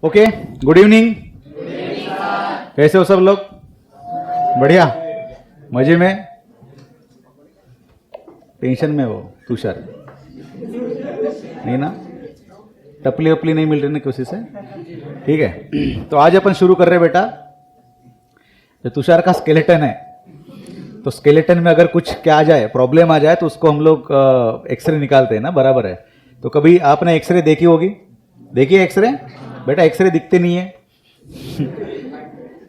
Okay, good evening. कैसे हो सब लोग? बढ़िया, मजे में? टेंशन में हो तुषार? नहीं ना, टपली वपली नहीं मिल रही ना किसी से? ठीक है, तो आज अपन शुरू कर रहे हैं बेटा। जो तुषार का स्केलेटन है, तो स्केलेटन में अगर कुछ क्या आ जाए, प्रॉब्लम आ जाए, तो उसको हम लोग एक्सरे निकालते हैं ना, बराबर है। तो कभी आपने एक्सरे देखी होगी? देखी है एक्सरे? बेटा एक्सरे दिखते नहीं है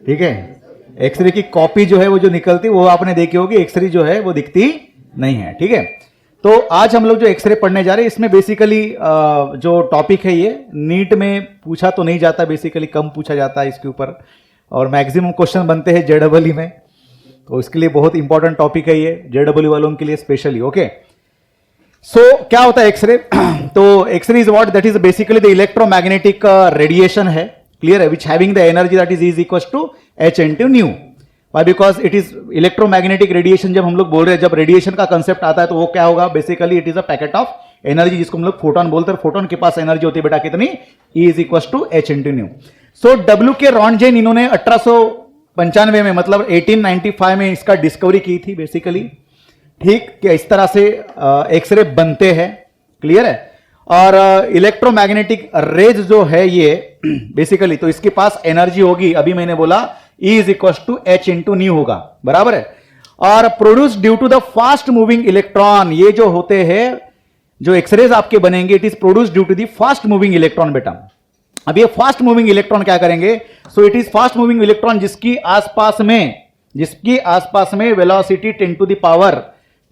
ठीक है, एक्सरे की कॉपी जो है वो जो निकलती वो आपने देखी होगी, एक्सरे जो है वो दिखती नहीं है। ठीक है, तो आज हम लोग जो एक्सरे पढ़ने जा रहे हैं, इसमें बेसिकली जो टॉपिक है ये नीट में पूछा तो नहीं जाता, बेसिकली कम पूछा जाता है इसके ऊपर, और मैक्सिमम क्वेश्चन बनते हैं जेडबलई में, तो इसके लिए बहुत इंपॉर्टेंट टॉपिक है ये, जेडबलई वालों के लिए स्पेशली। ओके, सो क्या होता है एक्सरे? तो x ray is what? That is basically the electromagnetic radiation है, क्लियर है, which having the energy that is equal to H into nu. Why? Because it is electromagnetic radiation. जब हम लोग बोल रहे हैं, जब रेडिएशन का कंसेप्ट आता है, तो वो क्या होगा? Basically it is a packet of energy, जिसको हम लोग फोटोन बोलते हैं। फोटोन के पास एनर्जी होती है बेटा कितनी? E is equal to H into nu. So W K Roentgen इन्होंने 1895 में, मतलब 1895 में इसका डिस्कवरी की थी बेसिकली। ठीक, कि इस तरह से एक्सरे बनते हैं, क्लियर है। और इलेक्ट्रोमैग्नेटिक रेज जो है ये बेसिकली, तो इसके पास एनर्जी होगी, अभी मैंने बोला E is equal to H into nu होगा, बराबर है। और produce due to the fast moving electron, ये जो होते हैं, जो एक्सरेज आपके बनेंगे, it is produce due to the fast moving electron बेटा। अब ये फास्ट मूविंग इलेक्ट्रॉन क्या करेंगे? So it is fast moving electron जिसकी आसपास में वेलोसिटी 10 टू द पावर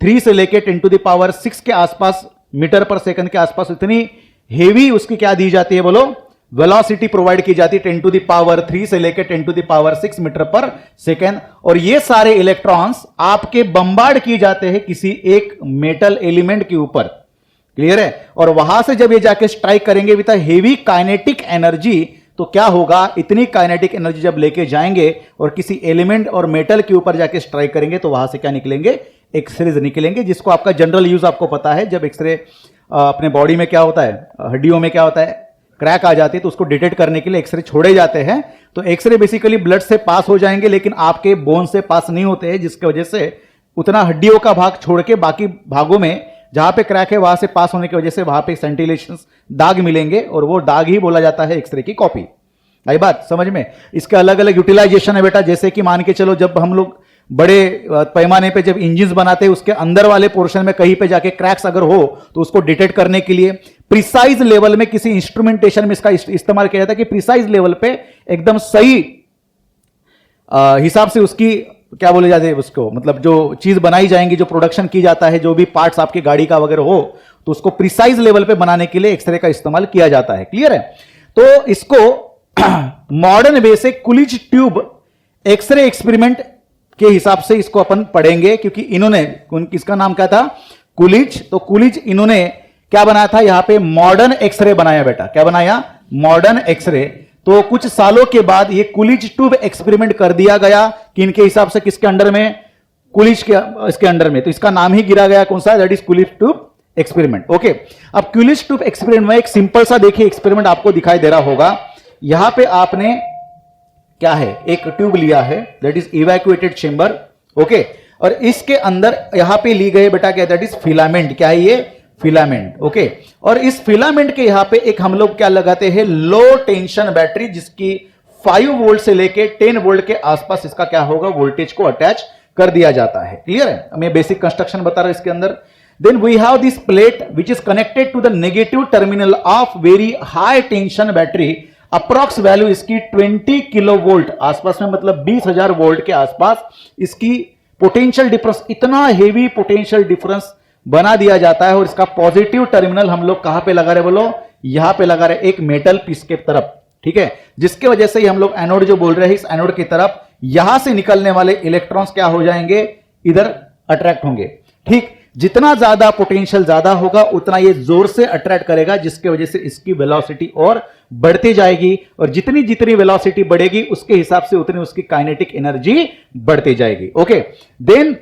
3 से लेके 10 टू द पावर 6 के आसपास, मीटर पर सेकंड के आसपास, इतनी हेवी उसकी क्या दी जाती है बोलो? वेलोसिटी प्रोवाइड की जाती है 10 टू द पावर 3 से लेके 10 टू द पावर 6 मीटर पर सेकंड। और ये सारे इलेक्ट्रॉन्स आपके बम्बार्ड किए जाते हैं किसी एक मेटल एलिमेंट के ऊपर, क्लियर है। और वहां से जब ये जाके स्ट्राइक करेंगे विद हेवी काइनेटिक एनर्जी, तो क्या होगा? इतनी काइनेटिक एनर्जी जब लेके जाएंगे और किसी एलिमेंट और मेटल के ऊपर जाके स्ट्राइक करेंगे, तो वहां से क्या निकलेंगे? एक्सरेज निकलेंगे, जिसको आपका जनरल यूज आपको पता है। जब एक्सरे अपने बॉडी में क्या होता है, हड्डियों में क्या होता है, क्रैक आ जाती है, तो उसको डिटेक्ट करने के लिए एक्सरे छोड़े जाते हैं। तो एक्सरे बेसिकली ब्लड से पास हो जाएंगे, लेकिन आपके बोन से पास नहीं होते हैं, जिसकी वजह से उतना हड्डियों का भाग छोड़ के बाकी भागों में जहां पे क्रैक है, वहां से पास होने की वजह से वहां पे सेंटिलेशन दाग मिलेंगे, और वो दाग ही बोला जाता है एक्सरे की कॉपी। आई बात समझ में? इसके अलग अलग यूटिलाइजेशन है बेटा, जैसे कि मान के चलो, जब हम लोग बड़े पैमाने पे जब इंजन बनाते हैं, उसके अंदर वाले पोर्शन में कहीं पे जाके क्रैक्स अगर हो, तो उसको डिटेक्ट करने के लिए प्रिसाइज लेवल में किसी इंस्ट्रूमेंटेशन में इसका इस्तेमाल किया जाता है, कि प्रिसाइज लेवल पे एकदम सही हिसाब से उसकी क्या बोले जाते हैं उसको, मतलब जो चीज बनाई जाएंगी, जो प्रोडक्शन की जाता है, जो भी पार्ट्स आपकी गाड़ी का वगैरह हो, तो उसको प्रिसाइज लेवल पे बनाने के लिए एक्सरे का इस्तेमाल किया जाता है, क्लियर है। तो इसको मॉडर्न वे से कुलिज ट्यूब एक्सरे एक्सपेरिमेंट के हिसाब से इसको अपन पढ़ेंगे, क्योंकि इन्होंने, इसका नाम क्या था? कुलिज। तो कुलिज इन्होंने क्या बनाया था? यहां पे मॉडर्न एक्सरे बनाया बेटा। क्या बनाया? Modern x ray. तो कुछ सालों के बाद ये कुलिज ट्यूब एक्सपेरिमेंट कर दिया गया, कि इनके हिसाब से किसके अंडर में? कुलिज के इसके अंडर में। तो इसका नाम ही गिरा गया, कौन सा? That is Coolidge tube experiment. Okay, अब कुलिज ट्यूब एक्सपेरिमेंट में एक सिंपल सा देखिए एक्सपेरिमेंट आपको दिखाई दे रहा होगा। यहां पे आपने क्या है? एक ट्यूब लिया है, that is evacuated chamber. Okay, और इसके अंदर यहां पे ली गई बेटा क्या? That is filament. क्या है ये? फिलामेंट। ओके, और इस फिलामेंट के यहां पे एक हम लोग क्या लगाते हैं? लो टेंशन बैटरी, जिसकी 5 वोल्ट से लेके 10 वोल्ट के आसपास इसका क्या होगा? वोल्टेज को अटैच कर दिया जाता है, क्लियर है। मैं बेसिक कंस्ट्रक्शन बता रहा हूं इसके अंदर। Then we have this plate which is connected to the negative terminal of very high tension battery. Approx value इसकी 20 किलो वोल्ट आसपास में, मतलब 20,000 वोल्ट के आसपास इसकी पोटेंशियल डिफरेंस, इतना हेवी पोटेंशियल डिफरेंस बना दिया जाता है। और इसका पॉजिटिव टर्मिनल हम लोग कहां पे लगा रहे बोलो? यहां पे लगा रहे, एक मेटल पीस के तरफ, ठीक है, जिसके वजह से हम लोग एनोड जो बोल रहे हैं, इस एनोड की तरफ यहां से निकलने वाले इलेक्ट्रॉन्स क्या हो जाएंगे? इधर अट्रैक्ट होंगे। ठीक, जितना ज्यादा पोटेंशियल ज्यादा होगा, उतना ये जोर से अट्रैक्ट करेगा, जिसके वजह से इसकी वेलोसिटी और बढ़ती जाएगी, और जितनी जितनी वेलोसिटी बढ़ेगी उसके हिसाब से उतनी उसकी काइनेटिक एनर्जी बढ़ती जाएगी। ओके, देन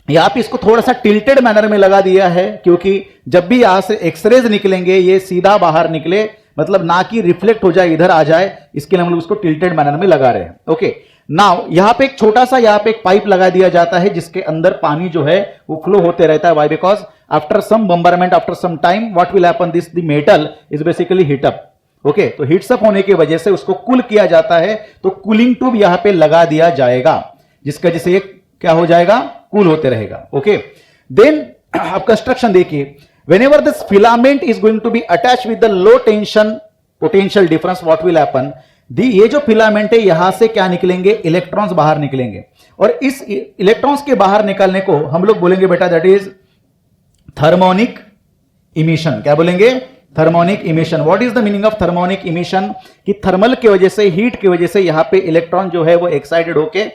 यहां पे इसको थोड़ा सा टिल्टेड मैनर में लगा दिया है, क्योंकि जब भी यहां से एक्सरेज निकलेंगे, ये सीधा बाहर निकले मतलब ना कि रिफ्लेक्ट हो जाए, इधर आ जाए, इसके लिए हम लोग उसको टिल्टेड मैनर में लगा रहे हैं। ओके, नाउ यहां पे एक छोटा सा यहां पे एक पाइप लगा दिया जाता है जिसके अंदर पानी जो है वो फ्लो होते रहता है। Why? Because after some bombardment, after some time, what will happen, this the metal is basically heat up. Okay, तो हीट्स अप होने की वजह से उसको कूल किया जाता है, तो कूलिंग ट्यूब यहां पे लगा दिया जाएगा जिसका वजह से ये क्या हो जाएगा, कूल होते रहेगा। ओके, देन आप कंस्ट्रक्शन देखिए, whenever this filament is going to be attached with the low tension potential difference, what will happen, ये जो फिलामेंट है यहां से क्या निकलेंगे, इलेक्ट्रॉन्स बाहर निकलेंगे, और इस इलेक्ट्रॉन्स के बाहर निकलने को हम लोग बोलेंगे बेटा दैट इज थर्मोनिक इमिशन। क्या बोलेंगे, thermionic emission. What is the meaning of thermionic emission, कि थर्मल की वजह से, हीट की वजह से यहां पे इलेक्ट्रॉन जो है वो एक्साइटेड होके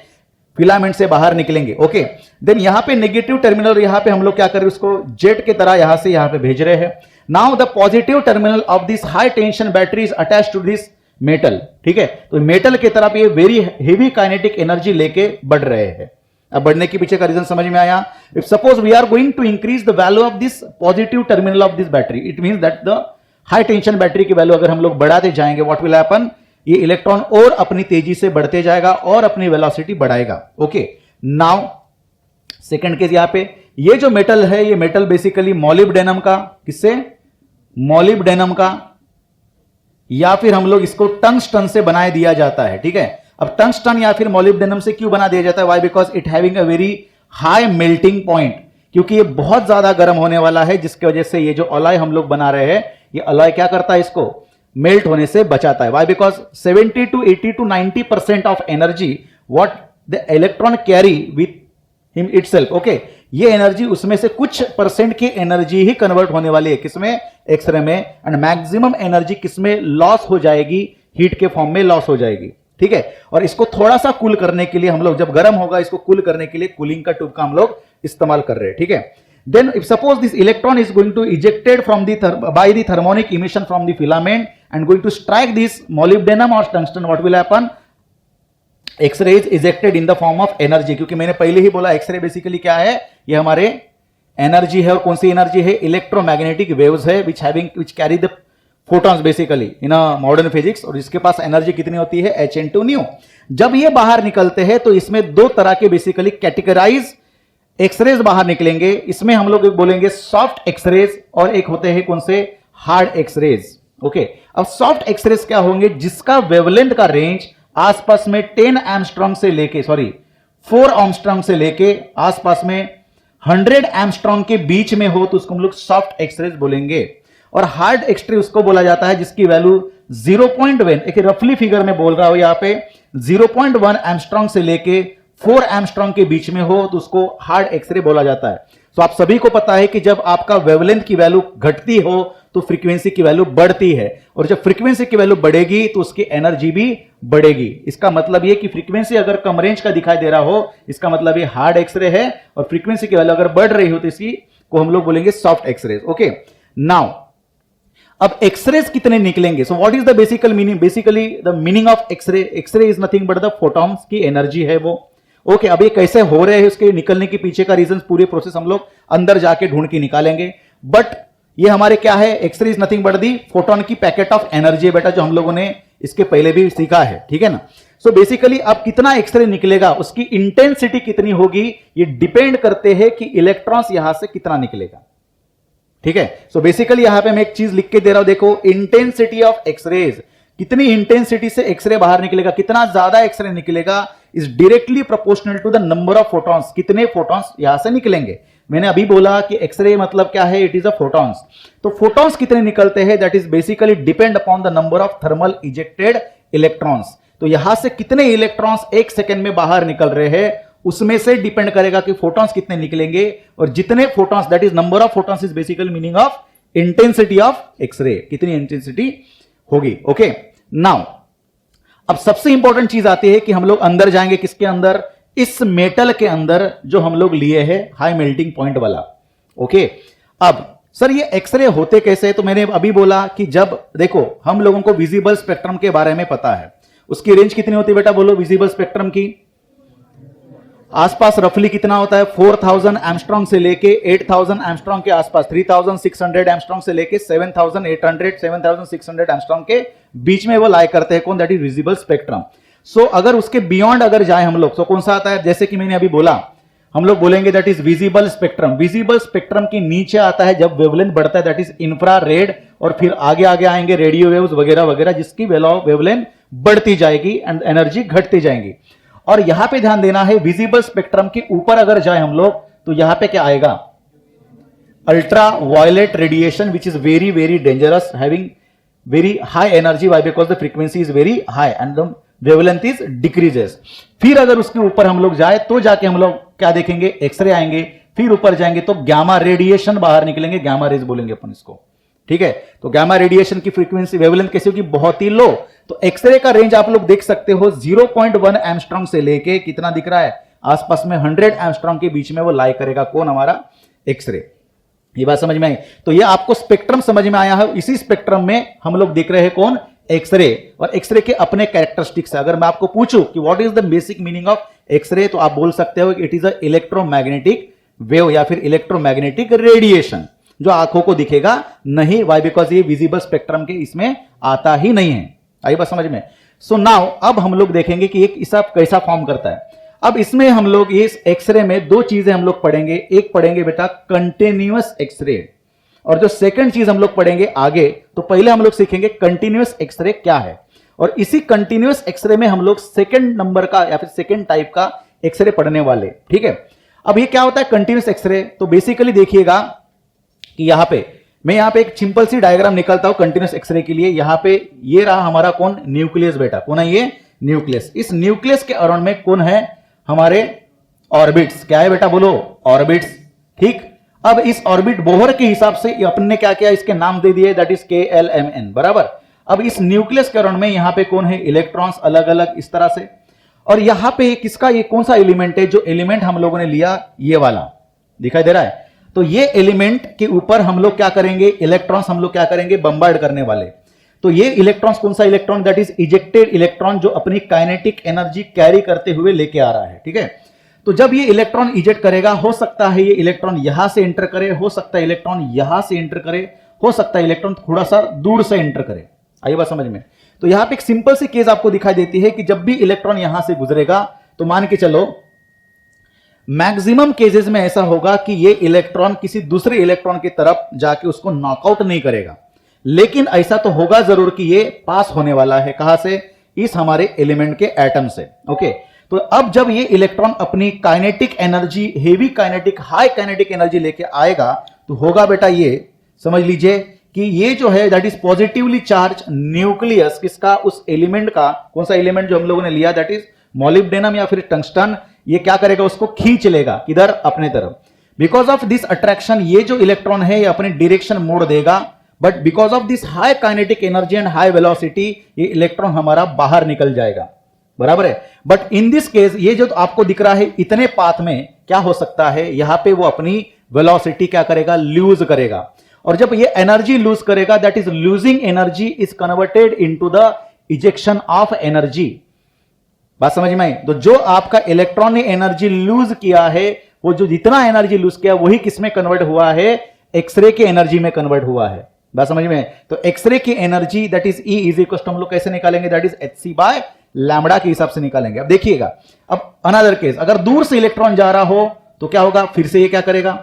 फिलामेंट से बाहर निकलेंगे। ओके, देन यहां पे नेगेटिव टर्मिनल, यहां पे हम लोग क्या कर रहे हैं, उसको जेट की तरह यहां से यहां पे भेज रहे हैं। Now the positive terminal of this high tension battery is attached to this metal. ठीक है, तो मेटल की तरफ ये वेरी हेवी काइनेटिक एनर्जी लेके बढ़ रहे हैं। अब बढ़ने के पीछे का रीजन समझ में आया? If suppose we are going to increase the value of this positive terminal of this battery, it means that the high tension battery की वैल्यू अगर हम लोग बढ़ाते जाएंगे, व्हाट विल हैपन, ये इलेक्ट्रॉन और अपनी तेजी से बढ़ते जाएगा और अपनी वेलोसिटी बढ़ाएगा। ओके, नाउ सेकंड केस, यहां पे ये जो मेटल है, ये मेटल बेसिकली मॉलिब्डेनम का, किससे, मॉलिब्डेनम का, या फिर हम लोग इसको टंगस्टन से बना दिया जाता है। ठीक है, अब टंगस्टन या फिर मॉलिब्डेनम से क्यों बना दिया जाता है, why? Because it having a very high melting point, क्योंकि ये बहुत ज्यादा गर्म होने वाला है, जिसकी वजह से ये जो अलॉय हम लोग बना रहे हैं, ये अलॉय क्या करता है, इसको मेल्ट होने से बचाता है। Why? Because 70 to 80 to 90% of energy what the electron carry with him itself. Okay, ये एनर्जी उसमें से कुछ परसेंट की एनर्जी ही कन्वर्ट होने वाली है, किसमें, एक्सरे में, एंड मैक्सिमम एनर्जी किसमें लॉस हो जाएगी, हीट के फॉर्म में लॉस हो जाएगी। ठीक है, और इसको थोड़ा सा कूल करने के लिए हम लोग, जब गर्म होगा इसको कूल करने के लिए कूलिंग का ट्यूब का हम लोग इस्तेमाल कर रहे हैं। ठीक है, then if suppose this electron is going to ejected from by the thermionic emission from the filament and going to strike this molybdenum or tungsten, what will happen, X-ray is ejected in the form of energy. क्योंकि मैंने पहले ही बोला x ray basically क्या है, ये हमारे energy है, और कौन सी एनर्जी है, इलेक्ट्रोमैग्नेटिक वेव्स है, which carry the photons basically in a modern physics, और इसके पास एनर्जी कितनी होती है, h/2 न्यू। जब ये बाहर निकलते हैं तो इसमें दो तरह के बेसिकली कैटेगराइज एक्सरेज बाहर निकलेंगे। इसमें हम लोग बोलेंगे सॉफ्ट एक्सरेज, और एक होते हैं कौन से, हार्ड एक्सरेज। ओके, अब सॉफ्ट एक्सरेज क्या होंगे, जिसका वेवलेंथ का रेंज आसपास में 10 एंगस्ट्रॉम से लेके, 4 एंगस्ट्रॉम से लेके आसपास में 100 एंगस्ट्रॉम के बीच में हो, तो उसको हम लोग सॉफ्ट एक्सरेज बोलेंगे। और हार्ड एक्सरे उसको बोला जाता है जिसकी वैल्यू 0.1, एक रफली फिगर में बोल रहा हूं यहां पे, 0.1 एंगस्ट्रॉम से लेके 4 एंगस्ट्रॉम के बीच में हो, तो उसको हार्ड एक्सरे बोला जाता है। तो आप सभी को पता है कि जब आपका वेवलेंथ की वैल्यू घटती हो तो फ्रीक्वेंसी की वैल्यू बढ़ती है, और जब फ्रीक्वेंसी की वैल्यू बढ़ेगी तो उसकी एनर्जी भी बढ़ेगी। इसका मतलब यह कि फ्रीक्वेंसी अगर कम रेंज का दिखाई दे रहा हो, इसका मतलब ये हार्ड एक्सरे है, और फ्रीक्वेंसी की वैल्यू अगर बढ़ रही हो तो इसकी को हम लोग बोलेंगे सॉफ्ट एक्सरे। ओके, नाउ अब एक्सरेज कितने निकलेंगे, so what is the basical meaning, basically the meaning of x ray, x ray is nothing but the photons की एनर्जी है वो। ओके, अब ये कैसे हो रहे हैं, उसके निकलने के पीछे का रीजन, पूरे प्रोसेस हम लोग अंदर जाके ढूंढ के निकालेंगे। बट ये हमारे क्या है, x-ray is nothing but the photon की पैकेट ऑफ एनर्जी बेटा, जो हम लोगों ने इसके पहले भी सीखा है। ठीक है ना, सो बेसिकली अब कितना एक्सरे निकलेगा, उसकी इंटेंसिटी कितनी होगी, ये डिपेंड करते हैं कि इलेक्ट्रॉन्स यहां से कितना निकलेगा। ठीक है, सो बेसिकली यहां पे मैं एक चीज लिख के दे रहा हूं, देखो, इंटेंसिटी ऑफ एक्सरेज, कितनी इंटेंसिटी से एक्सरे बाहर निकलेगा, कितना ज्यादा एक्सरे निकलेगा, is directly proportional to the number of photons, कितने फोटॉन्स यहां से निकलेंगे। मैंने अभी बोला कि एक्सरे मतलब क्या है, इट इज अ फोटॉन्स, तो फोटॉन्स कितने निकलते हैं, that is basically depend upon the number of thermal ejected electrons. तो यहां से कितने इलेक्ट्रॉन्स एक सेकेंड में बाहर निकल रहे हैं, उसमें से डिपेंड करेगा कि फोटॉन्स कितने निकलेंगे, और जितने photons, that is number of photons is basically meaning of intensity of x-ray, कितनी इंटेंसिटी होगी। ओके, नाउ अब सबसे इंपॉर्टेंट चीज आती है कि हम लोग अंदर जाएंगे, किसके अंदर, इस मेटल के अंदर जो हम लोग लिए हैं हाई मेल्टिंग पॉइंट वाला। ओके, अब सर ये एक्सरे होते कैसे, तो मैंने अभी बोला कि जब देखो हम लोगों को विजिबल स्पेक्ट्रम के बारे में पता है, उसकी रेंज कितनी होती है बेटा, बोलो विजिबल स्पेक्ट्रम की, आसपास रफली कितना होता है 4000 एमस्ट्रॉन्ग से लेके 8000 एमस्ट्रॉन्ग के आसपास, 3600 एमस्ट्रॉन्ग से लेके 7800 7600 एमस्ट्रॉन्ग के बीच में वो लाई करते हैं। कौन? That is visible spectrum. So अगर उसके बियॉन्ड अगर जाए हम लोग तो कौन सा आता है? जैसे कि मैंने अभी बोला, हम लोग बोलेंगे that is visible spectrum. Visible spectrum के नीचे आता है जब वेवलेंथ बढ़ता है, दैट इज इंफ्रारेड, और फिर आगे आगे आएंगे रेडियो वेव्स वगैरह वगैरह, जिसकी वेवलेंथ बढ़ती जाएगी एंड एनर्जी घटती जाएंगी। और यहां पे ध्यान देना है, विजिबल स्पेक्ट्रम के ऊपर अगर जाए हम लोग तो यहां पे क्या आएगा? Ultra violet radiation, which is very very dangerous, having very high energy. Why? Because the frequency is very high and the wavelength is decreases. फिर अगर उसके ऊपर हम लोग जाए तो जाके हम लोग क्या देखेंगे? एक्सरे आएंगे। फिर ऊपर जाएंगे तो गामा रेडिएशन बाहर निकलेंगे, गामा रेज बोलेंगे अपन इसको, ठीक है। तो गामा रेडिएशन की फ्रीक्वेंसी वेवलेंथ कैसी होगी? बहुत ही लो। तो एक्सरे का रेंज आप लोग देख सकते हो 0.1 एंगस्ट्रॉम से लेके कितना दिख रहा है? आसपास में 100 एंगस्ट्रॉम के बीच में वो लाई करेगा। कौन? हमारा एक्सरे। ये बात समझ में आई? तो ये आपको स्पेक्ट्रम समझ में आया है। इसी स्पेक्ट्रम में हम लोग देख रहे हैं कौन? एक्सरे। और एक्सरे के अपने कैरेक्टरिस्टिक्स है। अगर मैं आपको पूछूं कि what is the basic meaning of x-ray, तो आप बोल सकते हो कि it is a electromagnetic wave या फिर इलेक्ट्रोमैग्नेटिक रेडिएशन, जो आंखों को दिखेगा नहीं। वाई? बिकॉज ये विजिबल स्पेक्ट्रम के इसमें आता ही नहीं है। आई बात समझ में? सो नाउ अब हम लोग देखेंगे कि एक इसका कैसा फॉर्म करता है। अब इसमें हम लोग इस एक्सरे में दो चीजें हम लोग पढ़ेंगे। एक पढ़ेंगे बेटा कंटिन्यूअस एक्सरे, और जो सेकंड चीज हम लोग पढ़ेंगे आगे, तो पहले हम लोग सीखेंगे कंटिन्यूअस एक्सरे क्या है। और इसी कंटिन्यूअस एक्सरे में हम लोग सेकंड नंबर का या फिर सेकंड टाइप का एक्सरे पढ़ने वाले, ठीक है। अब ये क्या होता है कंटिन्यूअस एक्सरे? तो बेसिकली देखिएगा कि यहां पे मैं यहां पे एक सिंपल सी डायग्राम निकालता हूं कंटिन्यूअस एक्सरे के लिए। यहां पे ये रहा हमारा कौन? न्यूक्लियस बेटा। कौन है ये? न्यूक्लियस। इस न्यूक्लियस के अराउंड में कौन है? हमारे ऑर्बिट्स। क्या है बेटा? बोलो, ऑर्बिट्स, ठीक। अब इस ऑर्बिट बोहर के हिसाब से अपन ने क्या किया? इसके नाम दे दिए, दैट इज KLMN, बराबर। अब इस न्यूक्लियस के अराउंड में यहां पे कौन है? इलेक्ट्रॉन्स, अलग अलग इस तरह से। और यहां पे किसका, ये कौन सा एलिमेंट है? जो एलिमेंट हम लोगों ने लिया ये वाला दिखाई दे रहा है। तो ये एलिमेंट के ऊपर हम लोग क्या करेंगे? इलेक्ट्रॉन्स हम लोग क्या करेंगे? बम्बार्ड करने वाले। तो ये इलेक्ट्रॉन्स कौन सा electron? That is ejected electron, जो अपनी काइनेटिक एनर्जी कैरी करते हुए लेके आ रहा है, ठीक है। तो जब ये इलेक्ट्रॉन इजेक्ट करेगा, हो सकता है ये इलेक्ट्रॉन यहां से एंटर करे, हो सकता है इलेक्ट्रॉन यहां से एंटर करे, हो सकता है इलेक्ट्रॉन थोड़ा सा दूर से एंटर करे। आइए बात समझ में? तो यहां पे एक सिंपल सी केस आपको दिखाई देती है कि जब भी इलेक्ट्रॉन यहां से गुजरेगा तो मान के चलो मैक्सिमम केसेस में ऐसा होगा कि ये इलेक्ट्रॉन किसी दूसरे इलेक्ट्रॉन की तरफ जाके उसको नॉकआउट नहीं करेगा, लेकिन ऐसा तो होगा जरूर कि ये पास होने वाला है। कहां से? इस हमारे एलिमेंट के एटम से, ओके। तो अब जब ये इलेक्ट्रॉन अपनी kinetic energy, heavy kinetic, high kinetic energy लेके आएगा तो होगा बेटा ये समझ लीजिए कि ये जो है that is positively charge nucleus किसका? उस एलिमेंट का। कौन सा एलिमेंट जो हम लोगों ने लिया? दैट इज मॉलिब्डेनम या फिर टंगस्टन। ये क्या करेगा? उसको खींच लेगा किधर? अपने तरफ। बिकॉज ऑफ दिस अट्रैक्शन ये जो इलेक्ट्रॉन है ये अपनी डायरेक्शन मोड़ देगा, but because of this high kinetic energy and high velocity ये इलेक्ट्रॉन हमारा बाहर निकल जाएगा, बराबर है। बट इन दिस केस ये जो आपको दिख रहा है इतने पाथ में क्या हो सकता है? यहां पे वो अपनी वेलोसिटी क्या करेगा? लूज करेगा। और जब ये एनर्जी लूज करेगा, that is losing energy is converted into the ejection of energy. बात समझ में आई? तो जो आपका इलेक्ट्रॉन ने एनर्जी लूज किया है, वो जो जितना एनर्जी लूज किया वही किसमें कन्वर्ट हुआ है? एक्सरे की एनर्जी में कन्वर्ट हुआ है। बात समझ में? तो एक्सरे की energy that is E is equal to हम लोग कैसे निकालेंगे? दैट इज hc/λ के हिसाब से निकालेंगे। अब देखिएगा, अब अनदर केस, अगर दूर से इलेक्ट्रॉन जा रहा हो तो क्या होगा? फिर से ये क्या करेगा?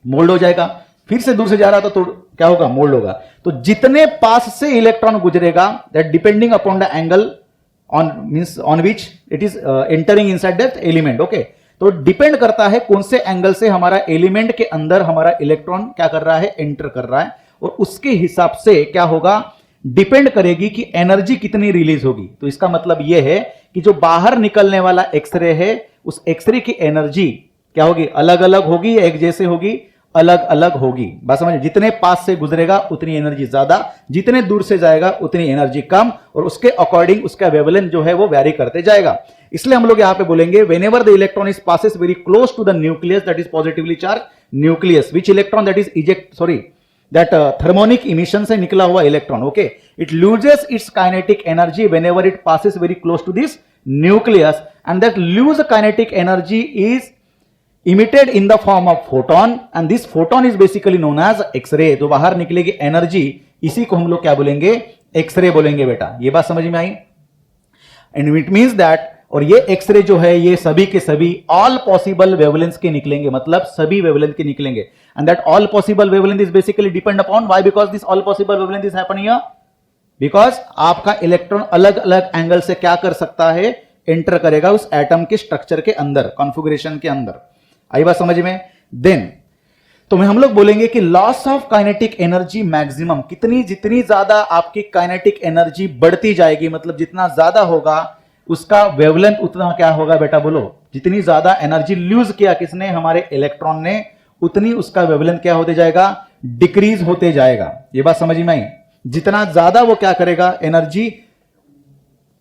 मोल्ड हो जाएगा। फिर से दूर से जा रहा तो क्या होगा? मोल्ड होगा। तो जितने पास से इलेक्ट्रॉन गुजरेगा, that depending upon the angle on which it is entering inside that element, okay। तो डिपेंड करता है कौन से एंगल से हमारा एलिमेंट के अंदर हमारा इलेक्ट्रॉन क्या कर रहा है? एंटर कर रहा है। और उसके हिसाब से क्या होगा? डिपेंड करेगी कि एनर्जी कितनी रिलीज होगी। तो इसका मतलब यह है कि जो बाहर निकलने वाला एक्सरे है, उस एक्सरे की एनर्जी क्या होगी? अलग अलग होगी या एक जैसे होगी? अलग अलग होगी। बात समझ? जितने पास से गुजरेगा उतनी एनर्जी ज्यादा, जितने दूर से जाएगा उतनी एनर्जी कम, और उसके अकॉर्डिंग उसका वेवलेंथ जो है वो वैरी करते जाएगा। इसलिए हम लोग यहां पे बोलेंगे whenever the electron is passes very close to the nucleus that is positively charge nucleus, which electron that is that thermionic emission से निकला हुआ electron, okay, it loses its kinetic energy whenever it passes very close to this nucleus, and that loose kinetic energy is emitted in the form of photon, and this photon is basically known as X-ray. तो बाहर निकलेगी energy, इसी को हम लोग क्या बोलेंगे, x ray बोलेंगे बेटा. ये बात समझ में आई? एंड इट मींस दैट, और ये एक्सरे जो है ये सभी के सभी ऑल पॉसिबल वेवलेंथ के निकलेंगे, मतलब सभी वेवलेंथ के निकलेंगे. And that all possible wavelength is basically depend upon, why? Because this all possible wavelength is happening here, because आपका इलेक्ट्रॉन अलग अलग एंगल से क्या कर सकता है, एंटर करेगा उस एटम के स्ट्रक्चर के अंदर, कॉन्फ़िगरेशन के अंदर. आई बात समझ में? देन तो हम लोग बोलेंगे कि loss of kinetic energy maximum, कितनी जितनी ज्यादा आपकी काइनेटिक एनर्जी बढ़ती जाएगी, मतलब जितना ज्यादा होगा उसका वेवलेंथ उतना क्या होगा बेटा, बोलो. जितनी ज्यादा एनर्जी लूज किया किसने, हमारे इलेक्ट्रॉन ने, उतनी उसका वेवलेंथ क्या होते जाएगा, डिक्रीज होते जाएगा. ये बात समझ में आई? जितना ज्यादा वो क्या करेगा, एनर्जी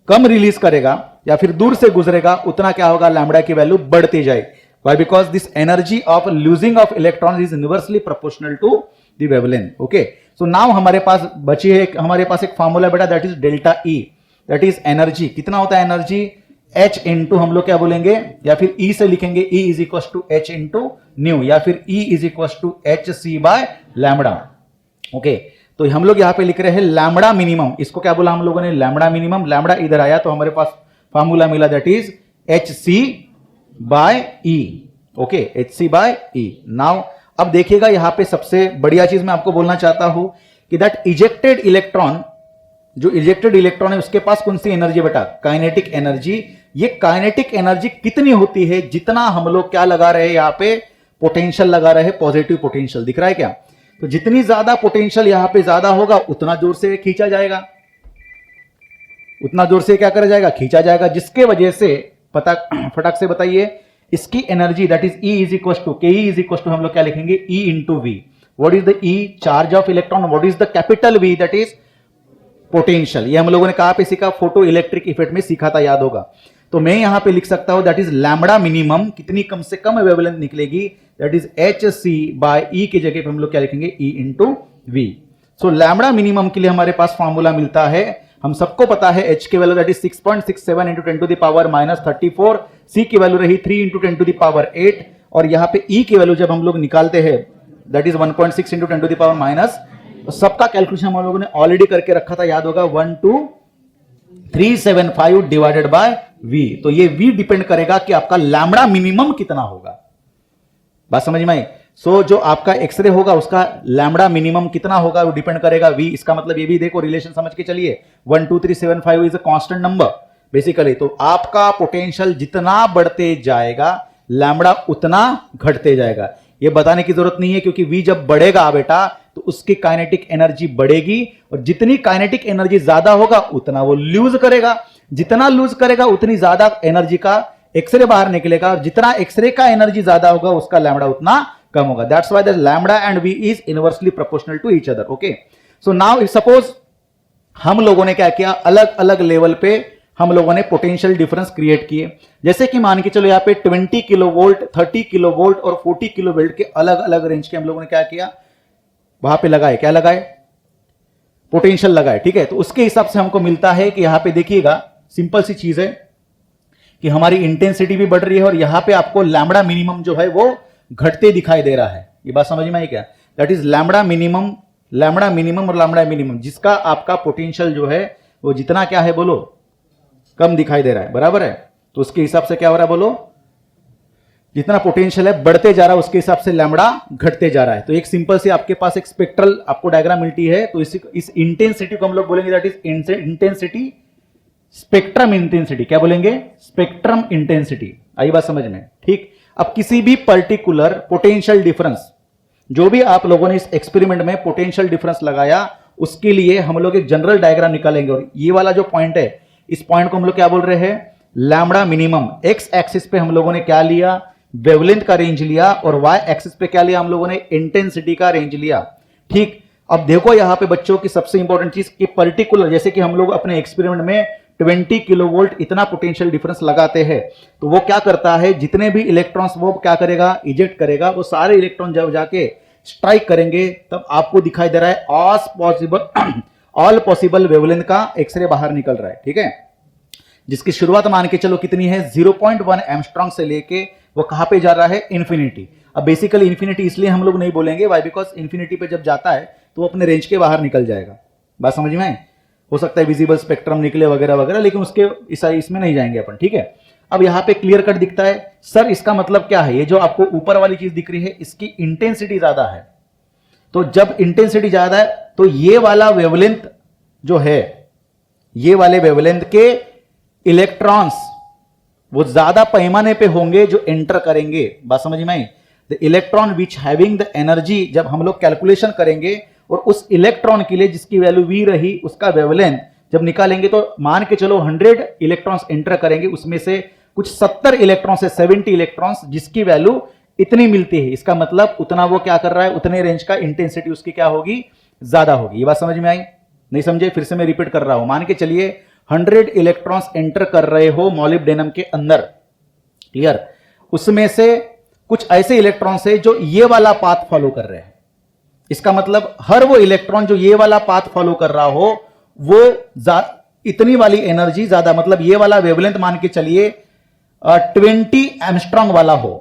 कम रिलीज करेगा या फिर दूर से गुजरेगा, उतना क्या होगा, लैम्बडा की वैल्यू बढ़ती जाएगी. Why? Because this energy of losing of electrons is inversely proportional to the wavelength. Okay. So now हमारे पास बची है, हमारे पास एक फार्मूला बेटा, that is delta E, that is energy. कितना होता है एनर्जी, H into हम लोग क्या बोलेंगे, या फिर E से लिखेंगे, E is equals to H into nu, या फिर E is equals to HC by lambda. Okay. तो हम लोग यहाँ पे लिख रहे हैं लैम्बडा मिनिमम. इसको क्या बोला हम लोगों ने, लैम्बडा मिनिमम. लैम्बडा इधर आया तो हमारे पास फार्मूला मिला, that is HC by E. Okay, HC by E. Now अब देखिएगा यहां पे सबसे बढ़िया चीज मैं आपको बोलना चाहता हूं कि दैट इजेक्टेड इलेक्ट्रॉन, जो इजेक्टेड इलेक्ट्रॉन है उसके पास कौन सी एनर्जी बेटा, काइनेटिक एनर्जी. ये काइनेटिक एनर्जी कितनी होती है, जितना हम लोग क्या लगा रहे हैं यहां पे, पोटेंशियल लगा रहे हैं, पॉजिटिव पोटेंशियल. दिख रहा है क्या? तो जितनी ज्यादा पोटेंशियल यहां पे ज्यादा होगा, उतना जोर से खींचा जाएगा, उतना जोर से क्या करा जाएगा, खींचा जाएगा, जिसके वजह से पता फटाक से बताइए, इसकी energy that is E is equal to K, is equal to हम लोग क्या लिखेंगे, E into V. What is the E, charge of electron. What is the capital V, that is potential. ये हम लोगों ने कहां पे सीखा, फोटो इलेक्ट्रिक इफेक्ट में सीखा था, याद होगा. तो मैं यहां पे लिख सकता हूं दैट इज लैम्बडा मिनिमम, कितनी कम से कम वेवलेंथ निकलेगी, that is HC by E की जगह पे हम लोग क्या लिखेंगे, E into V. So lambda minimum के लिए हमारे पास फॉर्मूला मिलता है, हम सबको पता है H की value that is 6.67 into 10 to the power minus 34, C की वैल्यू रही 3 इंटू 10 टू द पावर 8, और यहां पे E की वैल्यू जब हम लोग निकालते हैं that is 1.6 into 10 to the power minus, सबका कैलकुलेशन हम लोगों ने ऑलरेडी करके रखा था, याद होगा, 12375 डिवाइडेड बाय V. तो ये V डिपेंड करेगा कि आपका लैम्बडा मिनिमम कितना होगा. बात समझ में आई? सो जो आपका एक्सरे होगा उसका लैम्बडा मिनिमम कितना होगा, वो डिपेंड करेगा V. इसका मतलब ये भी देखो, रिलेशन समझ के चलिए, 12375 is a constant number basically. तो आपका पोटेंशियल जितना बढ़ते जाएगा, लैम्बडा उतना घटते जाएगा. ये बताने की जरूरत नहीं है, क्योंकि V जब बढ़ेगा बेटा तो उसकी काइनेटिक एनर्जी बढ़ेगी, और जितनी काइनेटिक एनर्जी ज्यादा होगा उतना वो लूज करेगा, जितना लूज करेगा उतनी ज्यादा एनर्जी का एक्सरे बाहर निकलेगा, और जितना एक्सरे का एनर्जी ज्यादा होगा उसका लैम्बडा उतना कम होगा. That's why the lambda and V is inversely proportional to each other. Okay, so now if suppose हम लोगों ने क्या किया, अलग अलग लेवल पे हम लोगों ने पोटेंशियल डिफरेंस क्रिएट किए. जैसे कि मान के चलो यहाँ पे 20 किलो वोल्ट, 30 किलो वोल्ट और 40 किलो वोल्ट के अलग अलग रेंज के हम लोगों ने क्या किया, वहां पे लगाए, क्या लगाए, पोटेंशियल लगाए. ठीक है, तो उसके हिसाब से हमको मिलता है कि यहां पे देखिएगा, सिंपल सी चीज है कि हमारी इंटेंसिटी भी बढ़ रही है, और यहां पे आपको लैम्बडा मिनिमम जो है वो घटते दिखाई दे रहा है. ये बात समझ में आई क्या? दैट इज लैम्बडा मिनिमम और लैम्बडा मिनिमम, जिसका आपका पोटेंशियल जो है वो जितना क्या है बोलो, कम दिखाई दे रहा है, बराबर है. तो उसके हिसाब से क्या हो रहा है बोलो, जितना पोटेंशियल है बढ़ते जा रहा है, उसके हिसाब से लैम्बडा घटते जा रहा है. तो एक सिंपल सी आपके पास एक स्पेक्ट्रल आपको डायग्राम मिलती है. तो इस इंटेंसिटी को हम लोग बोलेंगे that is intensity, spectrum intensity. क्या बोलेंगे, स्पेक्ट्रम इंटेंसिटी. आई बात समझ में? ठीक. अब किसी भी पर्टिकुलर पोटेंशियल डिफरेंस, जो भी आप लोगों ने इस एक्सपेरिमेंट में पोटेंशियल डिफरेंस लगाया, उसके लिए हम लोग एक जनरल डायग्राम निकालेंगे. और ये वाला जो पॉइंट है, इस पॉइंट को हम लोग क्या बोल रहे हैं, लैम्बडा मिनिमम. एक्स एक्सिस पे हम लोगों ने क्या लिया, वेवलेंथ का रेंज लिया, और वाई एक्सिस पे क्या लिया हम लोगों ने, इंटेंसिटी का रेंज लिया. ठीक. अब देखो यहां पे बच्चों की सबसे इंपॉर्टेंट चीज कि पर्टिकुलर, जैसे कि हम लोग अपने एक्सपेरिमेंट में 20 किलो वोल्ट इतना पोटेंशियल डिफरेंस लगाते हैं, तो वो क्या करता है, जितने भी इलेक्ट्रॉन्स वो क्या करेगा, इजेक्ट करेगा, वो सारे इलेक्ट्रॉन जब जाके स्ट्राइक करेंगे, तब आपको दिखाई दे रहा है ऑल पॉसिबल वेवलेंथ का एक्सरे बाहर निकल रहा है. ठीक है, जिसकी शुरुआत मान के चलो कितनी है 0.1 एंगस्ट्रॉम से लेके वो कहां पे जा रहा है इंफिनिटी। अब बेसिकली इंफिनिटी इसलिए हम लोग नहीं बोलेंगे, वाई बिकॉज इंफिनिटी पे जब जाता है तो वो अपने रेंज के बाहर निकल जाएगा। बात समझ में? हो सकता है विजिबल स्पेक्ट्रम निकले वगैरह वगैरह, लेकिन उसके इसमें नहीं जाएंगे अपन, ठीक है। अब यहां पे क्लियर कट दिखता है सर, इसका मतलब क्या है? ये जो आपको ऊपर वाली चीज दिख रही है इसकी इंटेंसिटी ज्यादा है, तो जब इंटेंसिटी ज्यादा है तो ये वाला वेवलेंथ जो है, ये वाले वेवलेंथ के इलेक्ट्रॉन्स वो ज्यादा पैमाने पे होंगे जो एंटर करेंगे। बात समझ में आई? The electron which having the energy, जब हम लोग कैलकुलेशन करेंगे और उस इलेक्ट्रॉन के लिए जिसकी वैल्यू वी रही उसका वेवलेंथ जब निकालेंगे तो मान के चलो 100 इलेक्ट्रॉन्स एंटर करेंगे, उसमें से कुछ 70 इलेक्ट्रॉन से 70 इलेक्ट्रॉन्स जिसकी वैल्यू इतनी मिलती है, इसका मतलब उतना वो क्या कर रहा है, उतने रेंज का इंटेंसिटी उसकी क्या होगी, ज्यादा होगी। ये बात समझ में आई? नहीं समझे? फिर से मैं रिपीट कर रहा हूं। मान के चलिए 100 इलेक्ट्रॉन्स एंटर कर रहे हो मॉलिब्डेनम के अंदर, क्लियर? उसमें से कुछ ऐसे इलेक्ट्रॉन्स है जो ये वाला पाथ फॉलो कर रहे हैं, इसका मतलब हर वो इलेक्ट्रॉन जो ये वाला पाथ फॉलो कर रहा हो वो इतनी वाली एनर्जी ज्यादा, मतलब ये वाला वेवलेंथ मान के चलिए 20 एंगस्ट्रॉम वाला हो।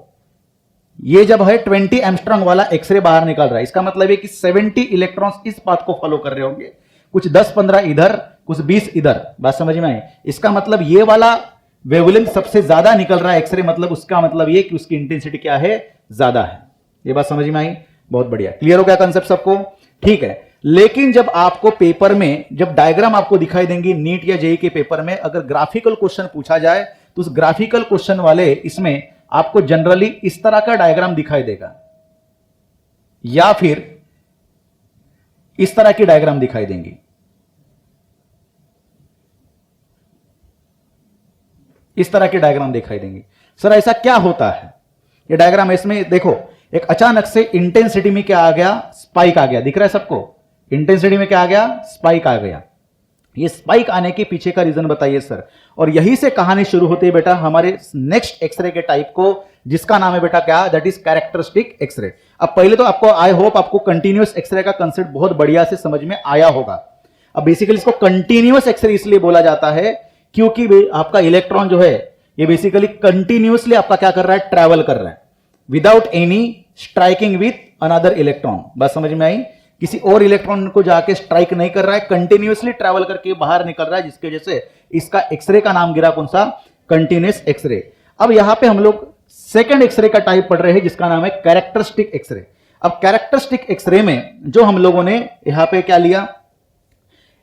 ये जब है 20 एंगस्ट्रॉम वाला एक्सरे बाहर निकल रहा है, इसका मतलब है कि 70 इलेक्ट्रॉन्स इस पाथ को फॉलो कर रहे होंगे, कुछ 10-15 इधर, कुछ 20 इधर। बात समझ में आई? इसका मतलब ये वाला वेवलेंथ सबसे ज्यादा निकल रहा है एक्सरे, मतलब उसका मतलब ये कि उसकी इंटेंसिटी क्या है, ज्यादा है। ये बात समझ में आई? बहुत बढ़िया। क्लियर हो गया कंसेप्ट सबको? ठीक है। लेकिन जब आपको पेपर में जब डायग्राम आपको दिखाई देंगी नीट या जेईई के पेपर में, अगर ग्राफिकल क्वेश्चन पूछा जाए तो उस ग्राफिकल क्वेश्चन वाले इसमें आपको जनरली इस तरह का डायग्राम दिखाई देगा या फिर इस तरह की डायग्राम दिखाई देंगी। इस तरह की डायग्राम दिखाई देंगी। सर ऐसा क्या होता है? ये डायग्राम इसमें देखो, एक अचानक से इंटेंसिटी में क्या आ गया, स्पाइक आ गया। दिख रहा है सबको? इंटेंसिटी में क्या आ गया, स्पाइक आ गया। ये स्पाइक आने के पीछे का रीजन बताइए सर। और यहीं से कहानी शुरू होती है बेटा हमारे नेक्स्ट एक्सरे के टाइप को, जिसका नाम है बेटा क्या, दैट इज कैरेक्टरिस्टिक एक्सरे। अब पहले तो आपको आई होप आपको कंटिन्यूअस एक्सरे का कंसेप्ट बहुत बढ़िया से समझ में आया होगा। अब बेसिकली इसको कंटिन्यूअस एक्सरे इसलिए बोला जाता है क्योंकि आपका इलेक्ट्रॉन जो है ये बेसिकली कंटिन्यूअसली आपका क्या कर रहा है, ट्रैवल कर रहा है without any striking with another electron. बात समझ में आई? किसी और इलेक्ट्रॉन को जाके स्ट्राइक नहीं कर रहा है, कंटिन्यूअसली ट्रैवल करके बाहर निकल रहा है, जिसकी वजह से इसका एक्सरे का नाम गिरा कौन सा, कंटिन्यूअस एक्सरे। अब यहां पे हम लोग सेकंड एक्सरे का टाइप पढ़ रहे हैं जिसका नाम है कैरेक्टरिस्टिक एक्सरे। अब कैरेक्टरिस्टिक एक्सरे में जो हम लोगों ने यहां पे क्या लिया,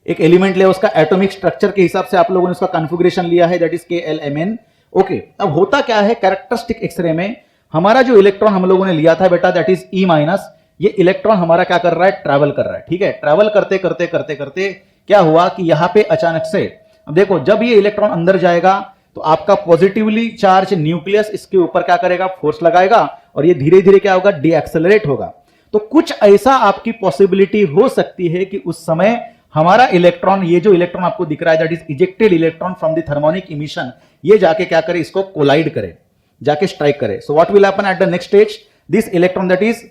एक एलिमेंट लिया, उसका एटॉमिक स्ट्रक्चर के हिसाब से आप लोगों ने उसका कॉन्फ़िगरेशन लिया है, दैट इज KLMN। ओके, अब होता क्या है कैरेक्टरिस्टिक एक्सरे में, हमारा जो इलेक्ट्रॉन हम लोगों ने लिया था बेटा दैट इज E-, ये इलेक्ट्रॉन हमारा क्या कर रहा है, ट्रैवल कर रहा है। ठीक है, ट्रैवल करते करते करते करते क्या हुआ कि यहां पे अचानक से, अब देखो जब ये इलेक्ट्रॉन अंदर जाएगा तो आपका पॉजिटिवली चार्ज न्यूक्लियस इसके ऊपर क्या करेगा, फोर्स लगाएगा और ये धीरे धीरे क्या होगा, डीएक्सेलरेट होगा। तो कुछ ऐसा आपकी पॉसिबिलिटी हो सकती है कि उस समय हमारा इलेक्ट्रॉन, ये जो इलेक्ट्रॉन आपको दिख रहा है that is ejected electron from the thermionic emission, ये जाके क्या करे, इसको कोलाइड करे, जाके स्ट्राइक करे। So what will happen at the next stage, this electron that is,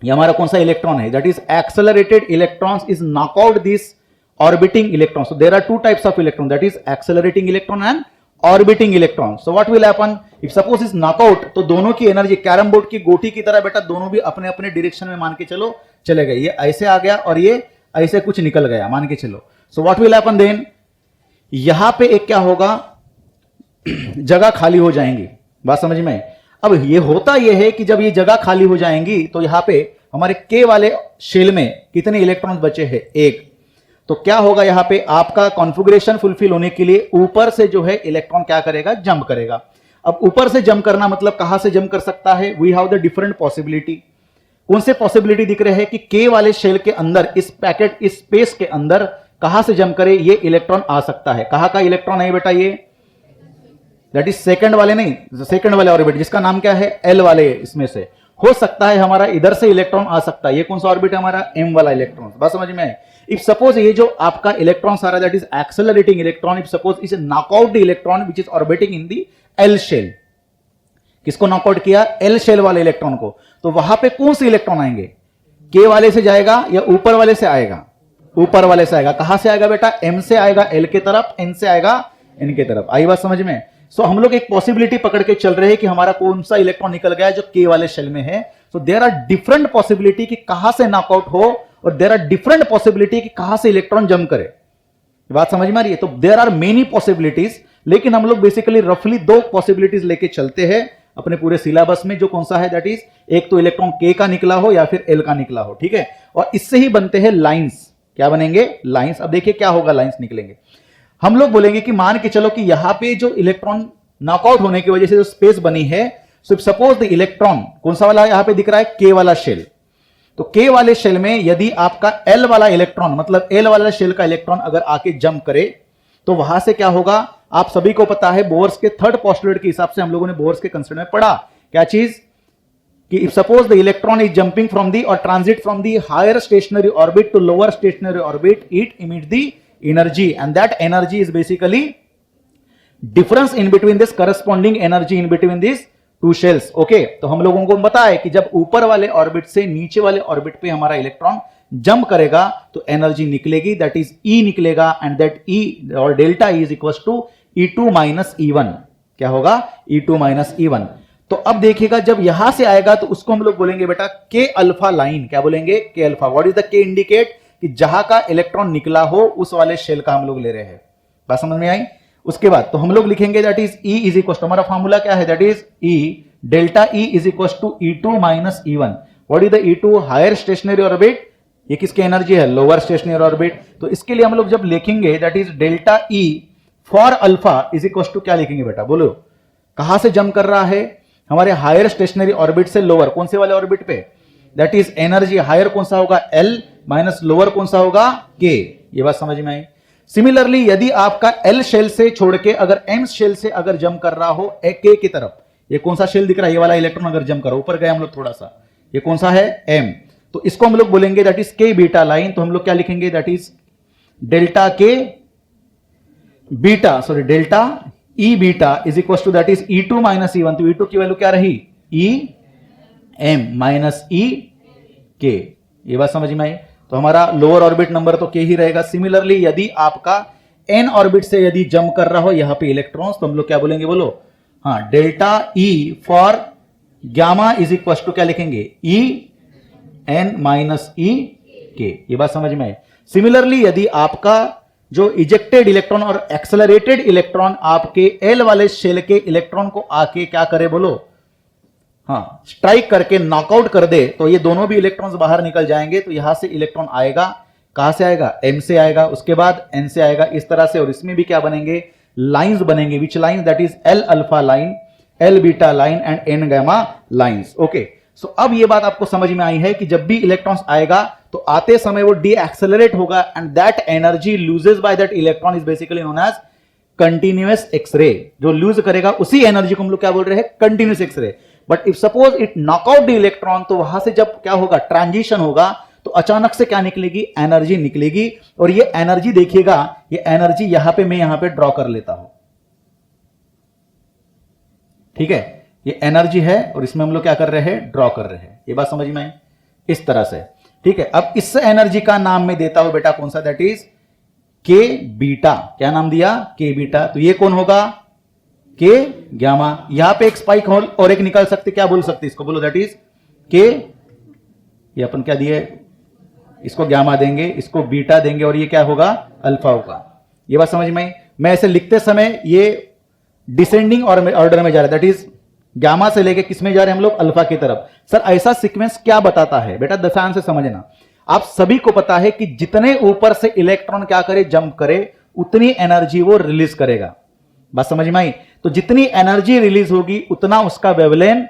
ये हमारा कौन सा इलेक्ट्रॉन है, that is accelerated electrons is knock out this orbiting electron. So there are two types of electron, that is accelerating electron and orbiting electron. So what will happen if suppose is knockout, तो दोनों की energy carrom board की गोटी की तरह बेटा दोनों भी अपने अपने डायरेक्शन में मान के चलो चले गए। ये ऐसे आ गया और ये ऐसे कुछ निकल गया मान के चलो। So what will happen then, यहां पे एक क्या होगा, जगह खाली हो जाएंगी। बात समझ में? अब ये होता यह है कि जब ये जगह खाली हो जाएंगी तो यहां पे हमारे K वाले शेल में कितने इलेक्ट्रॉन्स बचे हैं, एक। तो क्या होगा, यहां पे आपका कॉन्फ़िगरेशन फुलफिल होने के लिए ऊपर से जो है इलेक्ट्रॉन क्या करेगा, जंप करेगा। अब ऊपर से जंप करना मतलब कहां से जंप कर सकता है, we have the different possibility. कौन से पॉसिबिलिटी दिख रहे हैं कि K वाले शेल के अंदर, इस पैकेट, इस स्पेस के अंदर कहां से जंप करे, ये इलेक्ट्रॉन आ सकता है। कहां का इलेक्ट्रॉन है बेटा, ये दैट इज सेकंड वाले, नहीं सेकंड वाले ऑर्बिट जिसका नाम क्या है, L वाले। इसमें से हो सकता है हमारा इधर से इलेक्ट्रॉन आ सकता है। ये कौन सा ऑर्बिट है हमारा, M वाला इलेक्ट्रॉन। बात समझ में? इफ सपोज ये जो आपका इलेक्ट्रॉन सारा that is accelerating electron, if suppose is knockout the electron which is orbiting in the L shell. किसको नॉकआउट किया, L शेल वाले इलेक्ट्रॉन को। तो वहां पे कौन से इलेक्ट्रॉन आएंगे, K वाले से जाएगा या ऊपर वाले से आएगा, ऊपर वाले से आएगा। कहां से आएगा बेटा, M से आएगा L की तरफ, N से आएगा इनके तरफ। आई बात समझ में? सो हम लोग एक पॉसिबिलिटी पकड़ के चल रहे हैं कि हमारा कौन सा इलेक्ट्रॉन निकल गया जो के वाले शेल में है। So there are different possibility कि कहां से नॉकआउट हो, और देयर आर डिफरेंट पॉसिबिलिटी कि कहां से इलेक्ट्रॉन जंप करे। बात समझ में आ रही है? तो देयर आर मेनी पॉसिबिलिटीज, लेकिन हम लोग बेसिकली रफली 2 पॉसिबिलिटीज लेके चलते हैं अपने पूरे सिलेबस में। जो कौन सा है, दैट इज एक तो इलेक्ट्रॉन के का निकला हो या फिर एल का निकला हो, ठीक है। और इससे ही बनते हैं लाइंस। क्या बनेंगे? लाइंस। अब देखिए क्या होगा, लाइंस निकलेंगे। हम लोग बोलेंगे कि मान के चलो कि यहां पे जो इलेक्ट्रॉन नॉकआउट होने की वजह से जो स्पेस बनी है, सो सपोज द इलेक्ट्रॉन कौन सा वाला यहां पे दिख रहा है, के वाला शेल। तो के वाले शेल में यदि आपका एल वाला इलेक्ट्रॉन, मतलब एल वाला शेल का इलेक्ट्रॉन अगर आके जंप करे, तो वहां से क्या होगा, आप सभी को पता है बोर्स के थर्ड पोस्टुलेट के हिसाब से हम लोगों ने बोर्स के कंसेप्ट में पढ़ा क्या चीज, कि if suppose the electron is jumping from the or transit from the higher stationary orbit to lower stationary orbit, it emit the energy, and that energy is basically difference in between this corresponding energy in between this two shells. Okay, तो हम लोगों को पता है कि जब ऊपर वाले ऑर्बिट से नीचे वाले ऑर्बिट पे हमारा इलेक्ट्रॉन जंप करेगा तो एनर्जी निकलेगी, दैट इज ई निकलेगा, एंड दैट ई और delta E is equal to E2 minus E1। क्या होगा? E2 minus E1। तो अब देखिएगा जब यहां से आएगा तो उसको हम लोग बोलेंगे बेटा के अल्फा लाइन। क्या बोलेंगे? के अल्फा। व्हाट इज द के इंडिकेट? कि जहां का इलेक्ट्रॉन निकला हो उस वाले शेल का हम लोग ले रहे हैं। बात समझ में आई? उसके बाद तो हम लोग लिखेंगे that is E is equal to, हमारा फॉर्मूला क्या है, that is E delta E is equal to E2 minus E1। What is the E2? Higher stationary orbit. ये किसकी एनर्जी है? Lower stationary orbit. तो इसके लिए हम लोग जब लिखेंगे that is delta E for alpha is equal to, क्या लिखेंगे बेटा बोलो? कहां से जंप कर रहा है? हमारे हायर स्टेशनरी ऑर्बिट से लोअर। कौन से वाले ऑर्बिट पे? दैट इज एनर्जी हायर कौन सा होगा? L माइनस लोअर कौन सा होगा? K। ये बात समझ में आई? सिमिलरली यदि आपका L शेल से छोड़ के अगर M शेल से अगर जंप कर रहा हो K की तरफ, ये कौन सा शेल दिख रहा है? ये वाला इलेक्ट्रॉन अगर जंप कर ऊपर गए हम लोग थोड़ा सा, ये कौन सा है? M। तो इसको हम लोग बोलेंगे that is K beta line. तो हम लोग क्या लिखेंगे? That is delta K beta, sorry delta E beta is equal to that is E2 minus E1। तो E2 की वैल्यू क्या रही? E M minus E K। ये बात समझ में आई? तो हमारा लोअर ऑर्बिट नंबर तो K ही रहेगा। सिमिलरली यदि आपका N ऑर्बिट से यदि जंप कर रहा हो यहां पे इलेक्ट्रॉन्स, तो हम लोग क्या बोलेंगे बोलो? हाँ, delta E for gamma is equal to क्या लिखेंगे? E N minus E K। ये बात समझ में आई? सिमिलरली यदि आपका जो इजेक्टेड इलेक्ट्रॉन और एक्सेलरेटेड इलेक्ट्रॉन आपके एल वाले शेल के इलेक्ट्रॉन को आके क्या करे बोलो? हाँ, स्ट्राइक करके नॉकआउट कर दे, तो ये दोनों भी इलेक्ट्रॉन्स बाहर निकल जाएंगे। तो यहां से इलेक्ट्रॉन आएगा, कहां से आएगा? M से आएगा, उसके बाद N से आएगा, इस तरह से। और इसमें भी क्या बनेंगे? लाइंस बनेंगे। Which line? That is L alpha line, L beta line and N gamma lines. Okay, so अब ये बात आपको समझ में आई है कि जब भी इलेक्ट्रॉन्स आएगा तो आते समय वो डी एक्सेलरेट होगा, and that energy loses by that electron is basically known as continuous x-ray. जो लूज करेगा उसी एनर्जी को हम लोग क्या बोल रहे हैं? Continuous x-ray. But if suppose it knockout the electron, तो वहां से जब क्या होगा? ट्रांजिशन होगा, तो अचानक से क्या निकलेगी? एनर्जी निकलेगी। और ये एनर्जी देखिएगा, ये एनर्जी यहां पे मैं यहां पे ड्रॉ कर लेता हूं, ठीक है? ये एनर्जी है और इसमें हम लोग क्या कर रहे हैं? ड्रॉ कर रहे हैं। ये बात समझ में आई? इस तरह से, ठीक है। अब इस एनर्जी का नाम मैं देता हूं बेटा कौन सा? दैट इज के बीटा। क्या नाम दिया? के बीटा। तो ये कौन होगा? के गामा। यहां पे एक स्पाइक और एक निकल सकते, क्या बोल सकते इसको बोलो? दैट इज के, ये अपन क्या दिए? इसको गामा देंगे, इसको बीटा देंगे, और ये क्या होगा? अल्फा होगा। ये बात समझ में आई? मैं ऐसे लिखते समय ये डिसेंडिंग ऑर्डर में जा रहा है, दैट इज गामा से लेके किस में जा रहे हैं हम लोग? अल्फा की तरफ। सर ऐसा सीक्वेंस क्या बताता है बेटा? ध्यान से समझना। आप सभी को पता है कि जितने ऊपर से इलेक्ट्रॉन क्या करे? जंप करे, उतनी एनर्जी वो रिलीज करेगा। बात समझ में आई? तो जितनी एनर्जी रिलीज होगी उतना उसका वेवलेंथ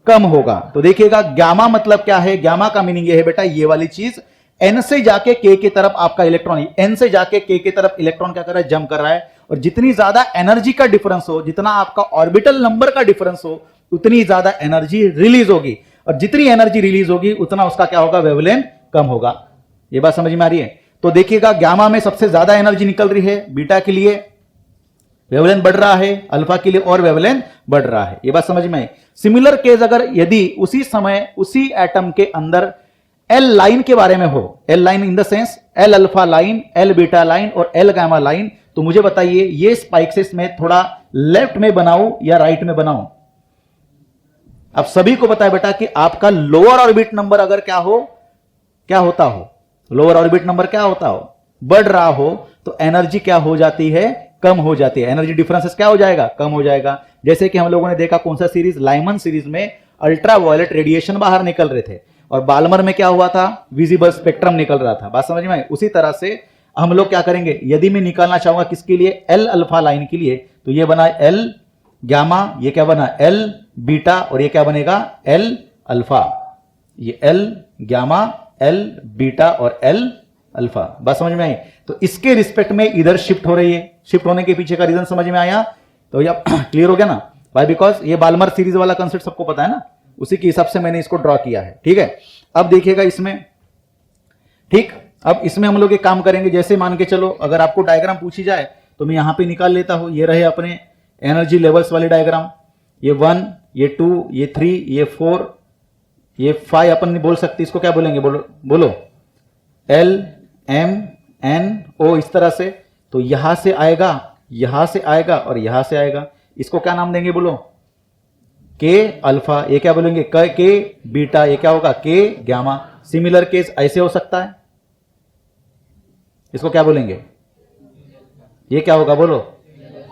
कम होगा। तो देखिएगा गामा मतलब क्या है? गामा का मीनिंग ये है बेटा, ये वाली चीज N से जाके K की तरफ आपका इलेक्ट्रॉन, N से जाके K की तरफ इलेक्ट्रॉन क्या कर रहा है? जंप कर रहा है। और जितनी ज्यादा एनर्जी का डिफरेंस हो, जितना आपका ऑर्बिटल नंबर का डिफरेंस हो, उतनी ज्यादा एनर्जी रिलीज होगी। और जितनी एनर्जी रिलीज होगी उतना उसका क्या होगा? वेवलेंथ कम होगा। ये बात समझ में आ रही है? तो देखिएगा गामा में सबसे ज्यादा एनर्जी निकल रही है, बीटा के लिए वेवलेंथ बढ़ रहा है, अल्फा के लिए और वेवलेंथ बढ़ रहा है। ये बात समझ में आई? सिमिलर केस अगर यदि उसी समय उसी एटम के अंदर एल लाइन के बारे में हो, L line in the sense L alpha line, L beta line और एल गामा लाइन, तो तो मुझे बताइए ये स्पाइक्सेस में थोड़ा लेफ्ट में बनाऊं या राइट में बनाऊं? अब सभी को पता है बेटा कि आपका लोअर ऑर्बिट नंबर अगर क्या होता हो, लोअर ऑर्बिट नंबर क्या होता हो, बढ़ रहा हो, तो एनर्जी क्या हो जाती है, कम हो जाती है। एनर्जी डिफरेंसेस क्या हो जाएगा, कम हो जाएगा। जैसे कि हम लोगों ने देखा कौन सा सीरीज, लाइमन सीरीज में अल्ट्रा वायलेट रेडिएशन बाहर निकल रहे थे और बाल्मर में क्या हुआ था, विजिबल स्पेक्ट्रम निकल रहा था। बात समझ में आई? उसी तरह से हम लोग क्या करेंगे, यदि मैं निकालना चाहूंगा किसके लिए, एल अल्फा लाइन के लिए, तो ये बना एल गामा, ये क्या बना एल बीटा, और ये क्या बनेगा एल अल्फा। ये एल गामा, एल बीटा और एल अल्फा। बात समझ में आई? तो इसके रिस्पेक्ट में इधर शिफ्ट हो रही है। शिफ्ट होने के पीछे का रीजन समझ में आया? तो ये क्लियर हो गया ना? वाई? बिकॉज ये बाल्मर सीरीज वाला कंसेप्ट सबको पता है ना, उसी के हिसाब से मैंने इसको ड्रॉ किया है। ठीक है, अब देखिएगा इसमें, ठीक, अब इसमें हम लोग एक काम करेंगे। जैसे मान के चलो अगर आपको डायग्राम पूछी जाए तो मैं यहां पे निकाल लेता हूं। ये रहे अपने एनर्जी लेवल्स वाले डायग्राम, ये 1, ये 2, ये 3, ये 4, ये 5 अपन नहीं बोल सकते, इसको क्या बोलेंगे, बोलो एल एम एन ओ, इस तरह से। तो यहां से आएगा, यहां से आएगा और यहां से आएगा। इसको क्या नाम देंगे, बोलो के अल्फा, ये क्या बोलेंगे के बीटा, ये क्या होगा के गामा। सिमिलर केस ऐसे हो सकता है, इसको क्या बोलेंगे, ये क्या होगा, बोलो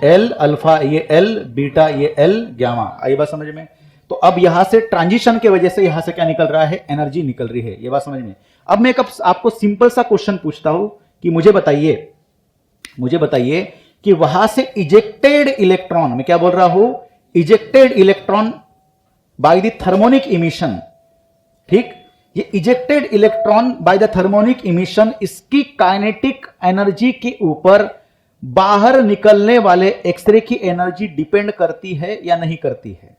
एल अल्फा, ये एल बीटा, ये एल गामा। आई बात समझ में? तो अब यहां से ट्रांजिशन की वजह से यहां से क्या निकल रहा है, एनर्जी निकल रही है। ये बात समझ में? अब मैं आपको सिंपल सा क्वेश्चन पूछता हूं कि मुझे बताइए कि वहां से इजेक्टेड इलेक्ट्रॉन, मैं क्या बोल रहा हूं, ejected electron by the thermionic emission, ठीक, ये ejected electron by the thermionic emission, इसकी काइनेटिक एनर्जी के ऊपर बाहर निकलने वाले एक्सरे की एनर्जी डिपेंड करती है या नहीं करती है?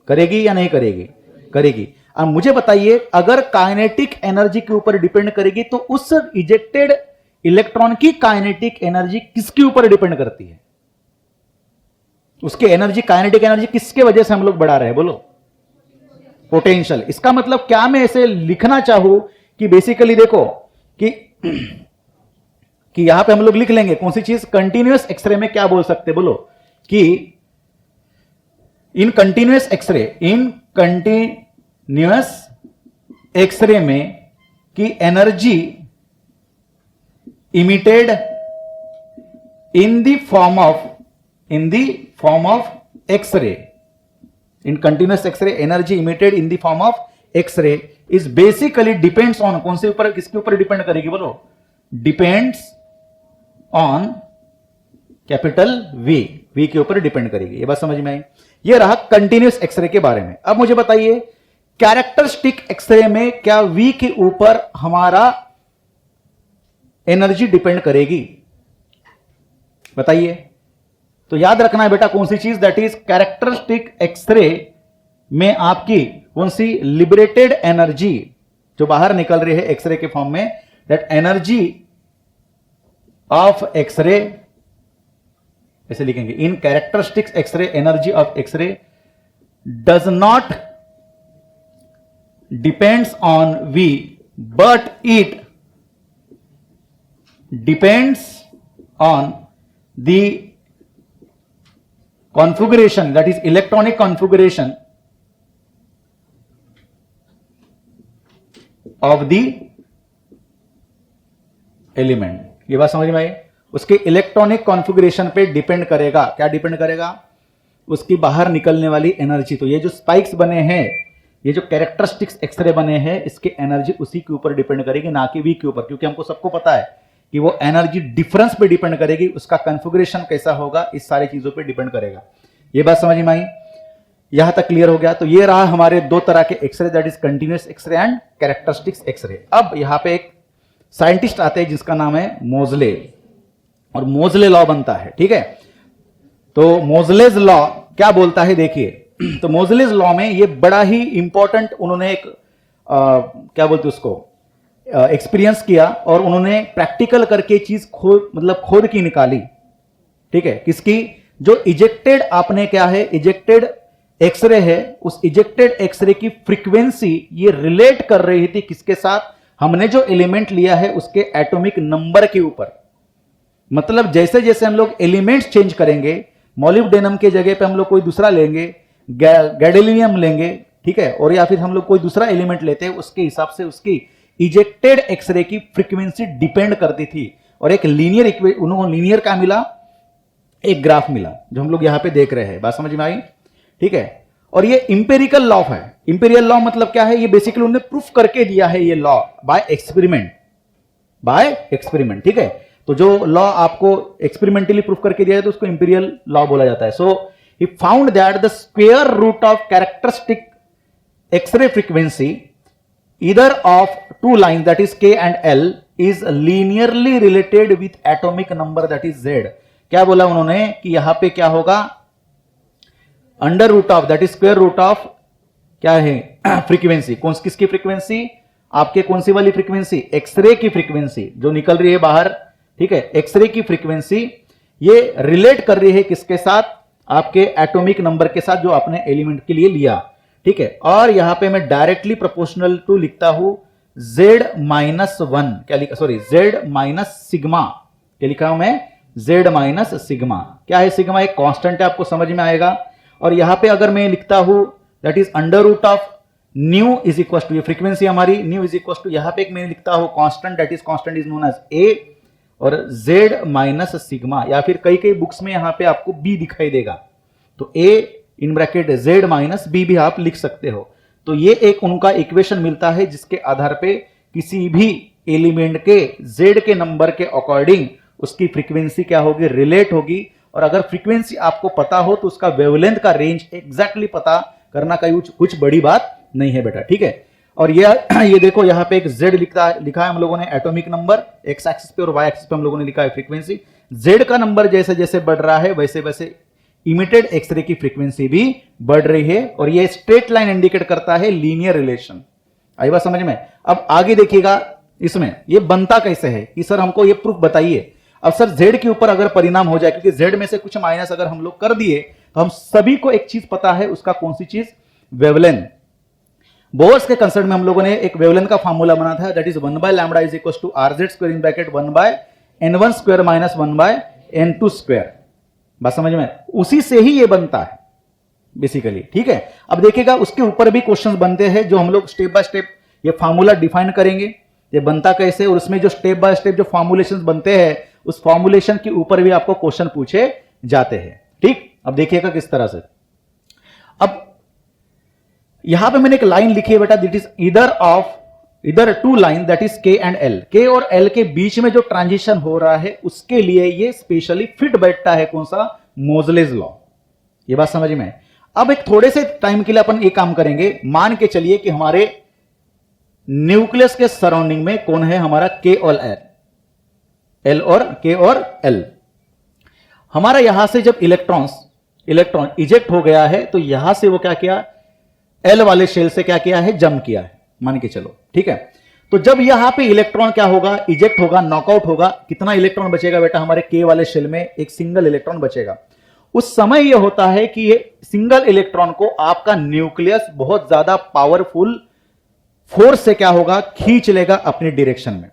करेगी या नहीं करेगी? करेगी। अब मुझे बताइए अगर काइनेटिक एनर्जी के ऊपर डिपेंड करेगी तो उस इजेक्टेड इलेक्ट्रॉन की काइनेटिक एनर्जी किसके ऊपर डिपेंड करती है? उसके एनर्जी, काइनेटिक एनर्जी किसके वजह से हम लोग बढ़ा रहे हैं, बोलो पोटेंशियल। इसका मतलब क्या मैं ऐसे लिखना चाहूं कि बेसिकली देखो कि यहां पे हम लोग लिख लेंगे कौन सी चीज, कंटीन्यूअस एक्सरे में क्या बोल सकते, बोलो कि इन कंटीन्यूअस एक्सरे में कि energy emitted in the form of x-ray, in continuous x-ray energy emitted in the form of x-ray is basically depends on, कौन से ऊपर, किसके ऊपर डिपेंड करेगी, बोलो डिपेंड्स ऑन कैपिटल वी के ऊपर डिपेंड करेगी। ये बात समझ में आई? ये रहा कंटीन्यूअस एक्सरे के बारे में। अब मुझे बताइए कैरेक्टरिस्टिक एक्सरे में क्या वी के ऊपर हमारा एनर्जी डिपेंड करेगी? बताइए। तो याद रखना है बेटा कौन सी चीज, दैट इज कैरेक्टरिस्टिक एक्सरे में आपकी कौन सी, लिबरेटेड एनर्जी जो बाहर निकल रही है एक्सरे के फॉर्म में, दैट एनर्जी ऑफ एक्सरे, ऐसे लिखेंगे, in characteristics X-ray energy of X-ray does not depends on V but it depends on the configuration, that is electronic configuration of the element। ये बात समझ में आई? उसके इलेक्ट्रॉनिक कॉन्फ़िगरेशन पे depend करेगा। क्या डिपेंड करेगा? उसकी बाहर निकलने एनर्जी एनर्जी। तो ये जो स्पाइक्स बने हैं, ये जो कैरेक्टरिस्टिक्स एक्सरे बने हैं, इसके एनर्जी उसी के ऊपर डिपेंड करेगी, ना कि वी के ऊपर, क्योंकि हमको सबको पता है कि वो एनर्जी डिफरेंस पे डिपेंड करेगी, उसका कॉन्फ़िगरेशन कैसा होगा, इस सारी चीजों पे डिपेंड करेगा। ये बात समझ में आई? यहां तक क्लियर हो गया? तो ये रहा हमारे दो तरह के x-ray, that is continuous x-ray and characteristics x-ray. अब यहां पे एक साइंटिस्ट आते हैं जिसका नाम है मोजले, और मोजले लॉ बनता है, ठीक है। तो मोजलेज लॉ क्या बोलता है, देखिए। तो मोजलेज लॉ में ये बड़ा ही इंपॉर्टेंट, उन्होंने एक क्या बोलते उसको, एक्सपीरियंस किया, और उन्होंने प्रैक्टिकल करके चीज खोद की निकाली, ठीक है। किसकी? जो इजेक्टेड आपने क्या है, इजेक्टेड एक्सरे है, उस इजेक्टेड एक्सरे की फ्रीक्वेंसी ये रिलेट कर रही थी किसके साथ, हमने जो एलिमेंट लिया है उसके एटॉमिक नंबर के ऊपर। मतलब जैसे जैसे हम लोग एलिमेंट्स चेंज करेंगे, मोलिब्डेनम के जगह पे हम लोग कोई दूसरा लेंगे, गैडोलिनियम लेंगे, ठीक है, और या फिर हम लोग कोई दूसरा एलिमेंट लेते हैं, उसके हिसाब से उसकी इजेक्टेड एक्सरे की फ्रीक्वेंसी डिपेंड करती थी। और एक लीनियर उन्होंने लीनियर का मिला, एक ग्राफ मिला, जो हम लोग यहां पे देख रहे हैं। बात समझ में आई? ठीक है। और ये इंपेरिकल लॉ है। इंपेरिकल लॉ मतलब क्या है? ये बेसिकली उन्होंने प्रूफ करके दिया है ये लॉ बाय एक्सपेरिमेंट, ठीक है। तो जो लॉ आपको एक्सपेरिमेंटली प्रूफ करके दिया है तो उसको इंपेरिकल लॉ बोला जाता है। So he found that the square root of characteristic X-ray frequency either of two line that is K and L is linearly related with atomic number that is Z. क्या बोला उन्होंने कि यहां पे क्या होगा? Under root of that is square root of क्या है फ्रीक्वेंसी, कौन किसकी फ्रीक्वेंसी? आपके कौन सी वाली फ्रीक्वेंसी? एक्सरे की फ्रीक्वेंसी जो निकल रही है बाहर, ठीक है, एक्सरे की फ्रीक्वेंसी ये रिलेट कर रही है किसके साथ? आपके एटॉमिक नंबर के साथ जो आपने एलिमेंट के लिए लिया, ठीक है। और यहां पे मैं डायरेक्टली प्रोपोर्शनल टू लिखता हूं z माइनस वन, क्या लिखा, सॉरी z माइनस सिग्मा, क्या लिखा हूं मैं? z minus sigma. क्या है सिग्मा? एक कांस्टेंट है, आपको समझ में आएगा। और यहां पे अगर मैं लिखता हूं that is under root of nu is equal to, ये फ्रीक्वेंसी हमारी न्यू इज इक्वल टू, यहां पे एक मैं लिखता हूं constant, that is constant is known as a और z माइनस सिग्मा, या फिर कई कई बुक्स में यहां पे आपको b दिखाई देगा, तो a in bracket z minus b भी आप लिख सकते हो। तो ये एक उनका इक्वेशन मिलता है जिसके आधार पे किसी भी एलिमेंट के z के नंबर के अकॉर्डिंग उसकी फ्रीक्वेंसी क्या होगी? रिलेट होगी। और अगर फ्रीक्वेंसी आपको पता हो तो उसका वेवलेंथ का रेंज एग्जैक्टली पता करना कुछ बड़ी बात नहीं है बेटा, ठीक है। और ये देखो यहां पे एक z लिखा है हम लोगों ने एटॉमिक नंबर, x एक्सिस पे और y एक्सिस पे हम लोगों ने लिखा है फ्रीक्वेंसी। z का नंबर जैसे जैसे बढ़ रहा है वैसे वैसे इमिटेड एक्सरे की फ्रीक्वेंसी भी बढ़ रही है, और ये स्ट्रेट लाइन इंडिकेट करता है लीनियर रिलेशन। आई बात समझ में? अब आगे देखिएगा इसमें ये बनता कैसे है कि सर हमको ये प्रूफ बताइए। अब सर z के ऊपर अगर परिणाम हो जाए, क्योंकि z में से कुछ माइनस अगर हम लोग कर दिए तो हम सभी को एक चीज पता है, उसका कौन सी चीज? वेवलेंथ। बोर्स के कंसर्न में हम लोगों ने एक वेवलेंथ का फॉर्मूला बना था, that is 1 by lambda is equal to rz square in bracket 1 by n1 square minus 1 by n2 square. बात समझ में? उसी से ही ये बनता है बेसिकली, ठीक है। अब देखिएगा उसके ऊपर भी क्वेश्चंस बनते हैं जो हम लोग स्टेप बाय स्टेप ये फार्मूला डिफाइन करेंगे, ये बनता कैसे, और उसमें जो स्टेप बाय स्टेप जो फॉर्मुलेशंस बनते हैं उस फॉर्मुलेशन के ऊपर भी आपको क्वेश्चन पूछे जाते हैं, ठीक। अब देखिएगा किस तरह से। अब यहां पे मैंने एक लाइन लिखी है बेटा, दिट इज इधर to line that is K and L. के और एल के बीच में जो ट्रांजिशन हो रहा है उसके लिए ये स्पेशली फिट बैठता है कौन सा? मोजलेस लॉ। ये बात समझ में? अब एक थोड़े से टाइम के लिए अपन एक काम करेंगे, मान के चलिए कि हमारे न्यूक्लियस के सराउंडिंग में कौन है? हमारा के और एल और के और एल। हमारा यहां से जब इलेक्ट्रॉन इजेक्ट हो गया है तो यहां से वो क्या किया? एल वाले शेल से क्या किया है? जंप किया है, मान के चलो, ठीक है। तो जब यहां पे इलेक्ट्रॉन क्या होगा? इजेक्ट होगा, नॉकआउट होगा। कितना इलेक्ट्रॉन बचेगा बेटा हमारे के वाले शेल में? एक सिंगल इलेक्ट्रॉन बचेगा। उस समय यह होता है कि ये सिंगल इलेक्ट्रॉन को आपका न्यूक्लियस बहुत ज्यादा पावरफुल फोर्स से क्या होगा? खींच लेगा अपनी डायरेक्शन में।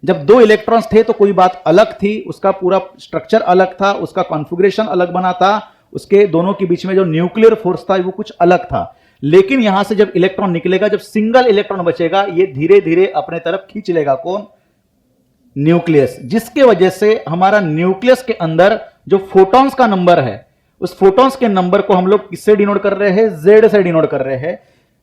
जब दो इलेक्ट्रॉन्स थे तो कोई बात अलग थी, उसका पूरा स्ट्रक्चर अलग था, उसका कॉन्फ़िगरेशन अलग बना था, उसके दोनों के बीच में जो न्यूक्लियर फोर्स था वो कुछ अलग था। लेकिन यहां से जब इलेक्ट्रॉन निकलेगा, जब सिंगल इलेक्ट्रॉन बचेगा, ये धीरे धीरे अपने तरफ खींच लेगा कौन? न्यूक्लियस। जिसके वजह से हमारा न्यूक्लियस के अंदर जो फोटॉन्स का नंबर है, उस फोटॉन्स के नंबर को हम लोग किससे डिनोट कर रहे हैं? Z से डिनोट कर रहे हैं,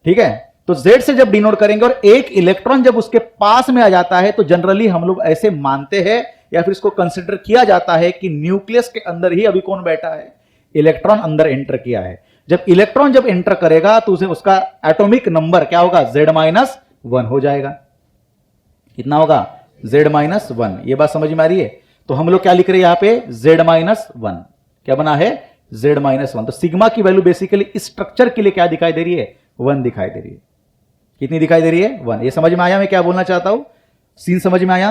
ठीक है। तो Z से जब डिनोट करेंगे और एक इलेक्ट्रॉन जब उसके पास में आ जाता है तो जनरली हम लोग ऐसे मानते हैं या फिर इसको कंसिडर किया जाता है कि न्यूक्लियस के अंदर ही अभी कौन बैठा है? इलेक्ट्रॉन अंदर एंटर किया है। जब इलेक्ट्रॉन जब एंटर करेगा तो उसे उसका एटॉमिक नंबर क्या होगा? Z-1 हो जाएगा। कितना होगा? Z-1। ये बात समझ में आ रही है? तो हम लोग क्या लिख रहे हैं यहां पे? Z-1। क्या बना है? Z-1। तो सिग्मा की वैल्यू बेसिकली इस स्ट्रक्चर के लिए क्या दिखाई दे रही है? 1 दिखाई दे रही है। कितनी दिखाई दे रही है? 1। ये समझ में आया मैं क्या बोलना चाहता हूं? सीन समझ में आया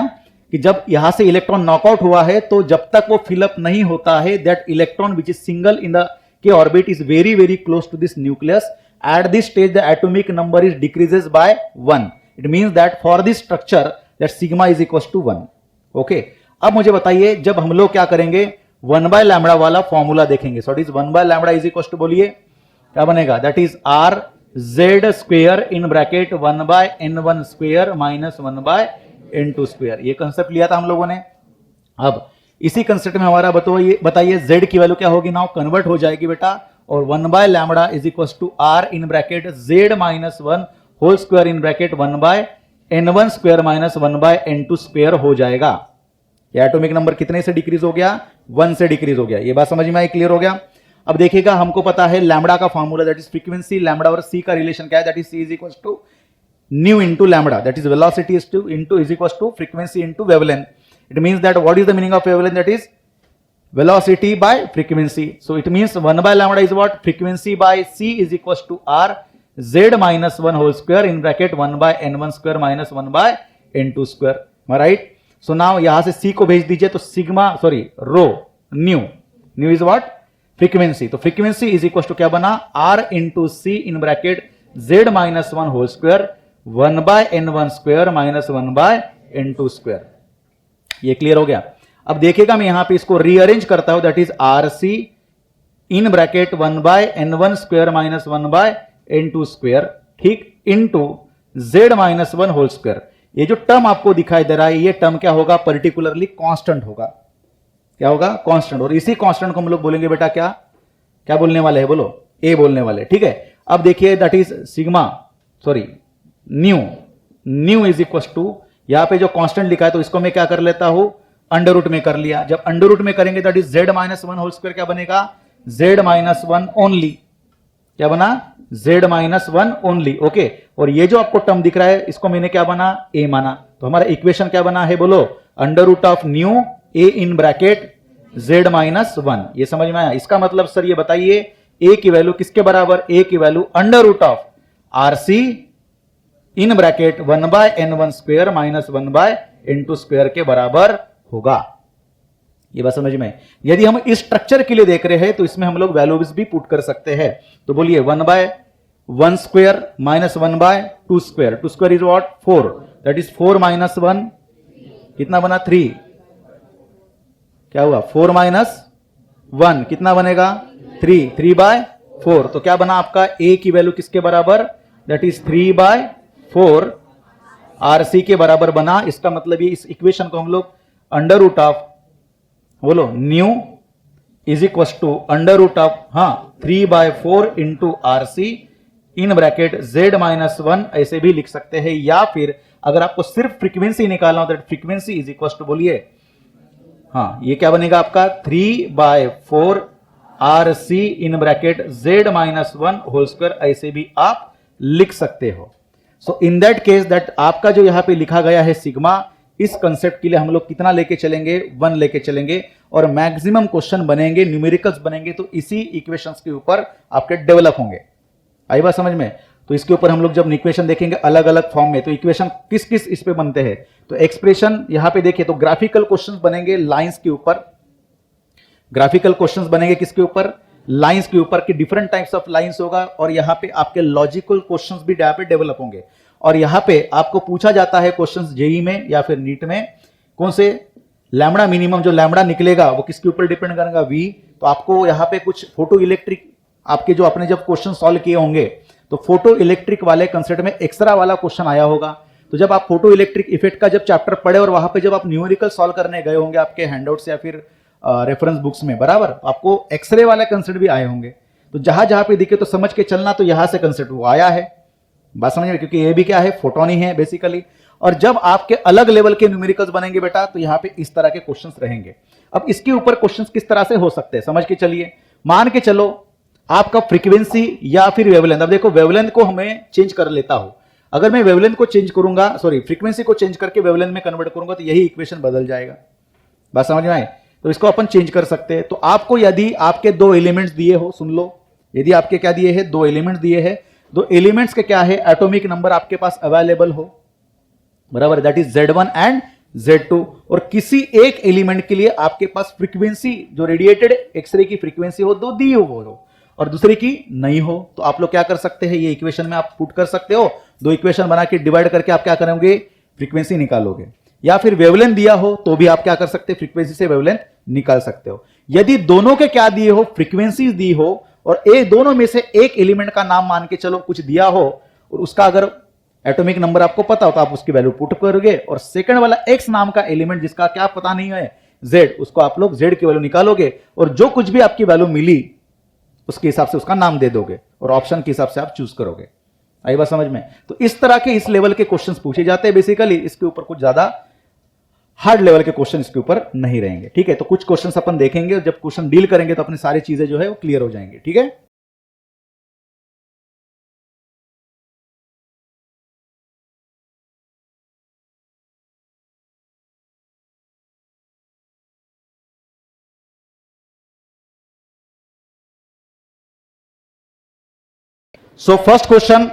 कि जब यहां से इलेक्ट्रॉन नॉकआउट हुआ है तो जब तक वो फिलअप नहीं होता है, that electron which is single in the K orbit is very very close to this nucleus, at this stage the atomic number is decreases by 1। It means that for this structure that sigma is equal to 1। Okay. अब मुझे बताइए, जब हम लोग क्या करेंगे, 1/λ वाला formula देखेंगे, so it is 1/λ is equal to, बोलिए क्या बनेगा, that is R Z square in bracket 1/n1 square minus 1/n2 square. ये कंसेप्ट लिया था हम लोगों ने। अब इसी कंसेप्ट में हमारा बताइए z की वैल्यू क्या होगी, नाउ कन्वर्ट हो जाएगी बेटा, और 1/λ is equal to R in bracket z minus 1 whole square in bracket 1/n1 square minus 1/n2 square हो जाएगा। ये एटॉमिक नंबर कितने से डिक्रीज हो गया, 1 से डिक्रीज हो गया। ये बात समझ में आई, क्लियर हो गया। अब देखिएगा, हमको पता है लैम्बडा का formula, that is frequency, lambda और सी का रिलेशन क्या है, that is C is equal to nu into lambda, that is velocity is to into is equal to frequency into wavelength. It means that what is the meaning of wavelength, that is velocity by frequency. So it means 1/λ is what, frequency by c is equals to r z minus 1 whole square in bracket 1/n1 square minus 1/n2 square. Am I right? So now यहां से c को भेज दीजिए, तो sigma row nu is what, frequency. तो frequency is equal to क्या बना, r into C in bracket z minus 1 whole square 1/n1 square minus 1/n2 square. ये क्लियर हो गया। अब देखिएगा, मैं यहां पे इसको रीअरेंज करता हूं, that is R C in bracket 1/n1 square minus 1/n2 square, ठीक, into z minus 1 whole square. ये जो टर्म आपको दिखाई दे रहा है, ये टर्म क्या होगा, पर्टिकुलरली कांस्टेंट होगा। क्या होगा, कांस्टेंट। और इसी कांस्टेंट को हम लोग बोलेंगे बेटा क्या बोलने वाले हैं, बोलो, ए बोलने वाले, ठीक है। अब देखिए, that is sigma nu is equal to, यहां पे जो कांस्टेंट लिखा है तो इसको मैं क्या कर लेता हूं, अंडर रूट में कर लिया। जब अंडर रूट में करेंगे, that is z minus 1 whole square क्या बनेगा, z माइनस 1 ओनली, क्या बना, z माइनस 1 ओनली, ओके। और ये जो आपको टर्म दिख रहा है, इसको मैंने क्या बना, a माना। तो हमारा इक्वेशन क्या बना है, बोलो, under root of nu a in bracket z minus 1। ये समझ में आया। इसका मतलब सर ये बताइए, a की वैल्यू किसके बराबर, a की value under root of R C in bracket 1/n1 square minus 1/n2 square के बराबर होगा। ये बात समझ में। यदि हम इस स्ट्रक्चर के लिए देख रहे हैं, तो इसमें हम लोग वैल्यूज भी पुट कर सकते हैं। तो बोलिए 1/1 square minus 1/2 square, 2 square is what, 4, that is 4 minus 1 कितना बना, 3, क्या हुआ, 4 माइनस 1 कितना बनेगा, 3/4। तो क्या बना आपका, a की वैल्यू किसके बराबर, दैट इज 3/4 आर सी के बराबर बना। इसका मतलब ये, इस इक्वेशन को हम लोग अंडर रूट ऑफ, बोलो, nu is equal to under root of 3/4 into R C in bracket z minus 1 ऐसे भी लिख सकते हैं। या फिर अगर आपको सिर्फ फ्रीक्वेंसी निकालना हो, तो फ्रीक्वेंसी इज इक्वल टू, बोलिए, ये क्या बनेगा आपका, 3/4 R C in bracket z minus 1 whole square ऐसे भी आप लिख सकते हो। So in that case, that आपका जो यहां पे लिखा गया है सिग्मा, इस कंसेप्ट के लिए हम लोग कितना लेके चलेंगे, 1 लेके चलेंगे। और मैक्सिमम क्वेश्चन बनेंगे, न्यूमेरिकल्स बनेंगे, तो इसी इक्वेशंस के ऊपर आपके डेवलप होंगे। आई बात समझ में। तो इसके ऊपर हम लोग जब इक्वेशन देखेंगे अलग अलग फॉर्म में, तो इक्वेशन किस किस इस पे बनते हैं, तो एक्सप्रेशन यहां पे देखिए, तो ग्राफिकल क्वेश्चंस बनेंगे लाइंस के ऊपर, ग्राफिकल क्वेश्चंस बनेंगे किसके ऊपर, लाइंस के ऊपर, कि डिफरेंट टाइप्स ऑफ लाइंस होगा। और यहां पे आपके लॉजिकल क्वेश्चंस भी यहाँ पे डेवलप होंगे। और यहां पे आपको पूछा जाता है क्वेश्चंस जेई में या फिर नीट में, कौन से, लैम्बडा मिनिमम, जो लैम्बडा निकलेगा वो किसके ऊपर डिपेंड करेगा, वी। तो आपको यहां पे कुछ फोटो इलेक्ट्रिक, आपके जो आपने जब क्वेश्चन सॉल्व किए होंगे, तो फोटो इलेक्ट्रिक वाले कंसेप्ट में एक्स्ट्रा वाला क्वेश्चन आया होगा। तो जब आप फोटो इलेक्ट्रिक इफेक्ट का जब चैप्टर पढ़े, और वहां पे जब आप न्यूमेरिकल सॉल्व करने गए होंगे आपके हैंडआउट्स या फिर रेफरेंस बुक्स में, बराबर, आपको एक्सरे वाला कंसेप्ट भी आए होंगे। तो जहां जहां पे दिखे तो समझ के चलना, तो यहां से कंसेप्ट वो आया है, बात समझ में, क्योंकि ये भी क्या है, फोटोन ही है बेसिकली। और जब आपके अलग लेवल के न्यूमेरिकल्स बनेंगे बेटा, तो यहां पे इस तरह के क्वेश्चंस रहेंगे। अब इसके ऊपर क्वेश्चंस किस तरह से हो सकते हैं, समझ के चलिए। मान के चलो आपका फ्रीक्वेंसी या फिर वेवलेंथ, अब देखो वेवलेंथ को हमें चेंज कर लेता हूं। अगर मैं वेवलेंथ को चेंज करूंगा, फ्रीक्वेंसी को चेंज करके वेवलेंथ में कन्वर्ट करूंगा, तो यही इक्वेशन बदल जाएगा। बात समझ में आए। तो इसको अपन चेंज कर सकते हैं। तो आपको यदि आपके 2 एलिमेंट्स दिए हो, सुन लो, यदि आपके क्या दिए हैं, 2 एलिमेंट्स दिए हैं, 2 एलिमेंट्स के क्या है, एटॉमिक नंबर आपके पास अवेलेबल हो, बराबर, that is Z1 and Z2। और किसी एक एलिमेंट के लिए आपके पास फ्रीक्वेंसी, जो रेडिएटेड एक्सरे की फ्रीक्वेंसी हो, 2 दी हो और दूसरे की नहीं हो, तो आप लोग क्या कर सकते हैं, ये इक्वेशन में आप पुट कर सकते हो। 2 इक्वेशन बना के डिवाइड करके आप क्या करोगे, फ्रीक्वेंसी निकालोगे। या फिर वेवलेंथ दिया हो तो भी आप क्या कर सकते हैं, फ्रीक्वेंसी से वेवलेंथ निकाल सकते हो। यदि दोनों के क्या दिए हो, फ्रीक्वेंसीज दी हो और ए दोनों में से एक एलिमेंट का नाम मान के चलो कुछ दिया हो और उसका अगर एटॉमिक नंबर आपको पता हो तो आप उसकी वैल्यू पुट करोगे, और सेकंड वाला एक्स नाम का एलिमेंट जिसका क्या पता नहीं है जेड, उसको आप लोग जेड की वैल्यू निकालोगे और जो कुछ भी आपकी वैल्यू मिली उसके हिसाब से उसका नाम दे दोगे और ऑप्शन के हिसाब से आप चूज करोगे। आई बात समझ में? तो इस तरह के इस लेवल के क्वेश्चंस पूछे जाते हैं बेसिकली, इसके ऊपर कुछ ज्यादा हार्ड लेवल के क्वेश्चन इसके ऊपर नहीं रहेंगे। ठीक है, तो कुछ क्वेश्चंस अपन देखेंगे और जब क्वेश्चन डील करेंगे तो अपनी सारी चीजें जो है वो क्लियर हो जाएंगी। ठीक है, so first question,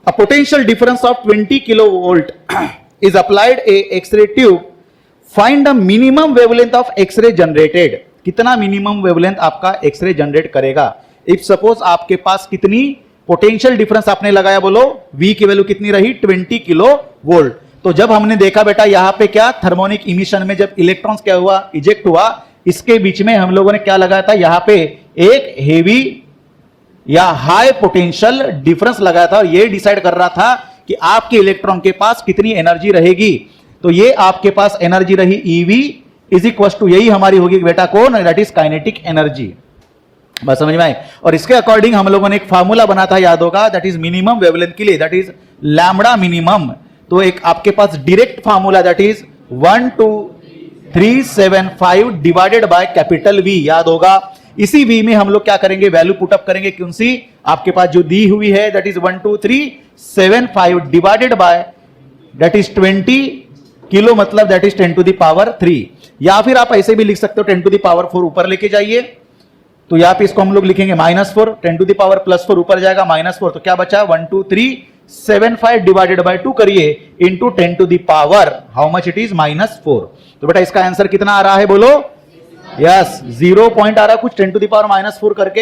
a potential difference of 20 kilovolt is applied a X-ray tube. Find the minimum wavelength of X-ray generated. कितना मिनिमम वेवलेंथ आपका एक्सरे जनरेट करेगा? इफ सपोज आपके पास कितनी पोटेंशियल डिफरेंस आपने लगाया, बोलो V की वैल्यू कितनी रही, 20 किलो वोल्ट। तो जब हमने देखा बेटा यहां पे क्या थर्मोनिक इमिशन में जब इलेक्ट्रॉन्स क्या हुआ, इजेक्ट हुआ, इसके बीच में हम लोगों ने क्या लगाया था, यहां पे एक हेवी या हाई पोटेंशियल डिफरेंस लगाया था और ये डिसाइड कर रहा था कि आपके इलेक्ट्रॉन के पास कितनी एनर्जी रहेगी। तो ये आपके पास एनर्जी रही EV इज इक्वल टू, यही हमारी होगी बेटा कौन, दैट इज काइनेटिक एनर्जी। बस समझ में आई? और इसके अकॉर्डिंग हम लोगों ने एक फार्मूला बना था, याद होगा, दैट इज मिनिमम वेवलेंथ के लिए, दैट इज लैम्बडा मिनिमम। तो एक आपके पास direct formula that is 12375 divided by capital V, याद होगा। इसी V में हम लोग क्या करेंगे, वैल्यू पुटअप करेंगे, कौन सी आपके पास जो दी हुई है, that is 12375 divided by that is 20 kilo, मतलब that is 10 to the power 3, या फिर आप ऐसे भी लिख सकते हो 10 टू द पावर 4 ऊपर लेके जाइए। तो यहां पे इसको हम लोग लिखेंगे -4, 10 टू द पावर +4 ऊपर जाएगा -4, तो क्या बचा 12375 डिवाइडेड बाय 2 करिए into 10 to the power how much it is -4। तो बेटा इसका आंसर कितना आ रहा है, बोलो? यस, 0 पॉइंट आ रहा है कुछ 10 टू द पावर -4 करके,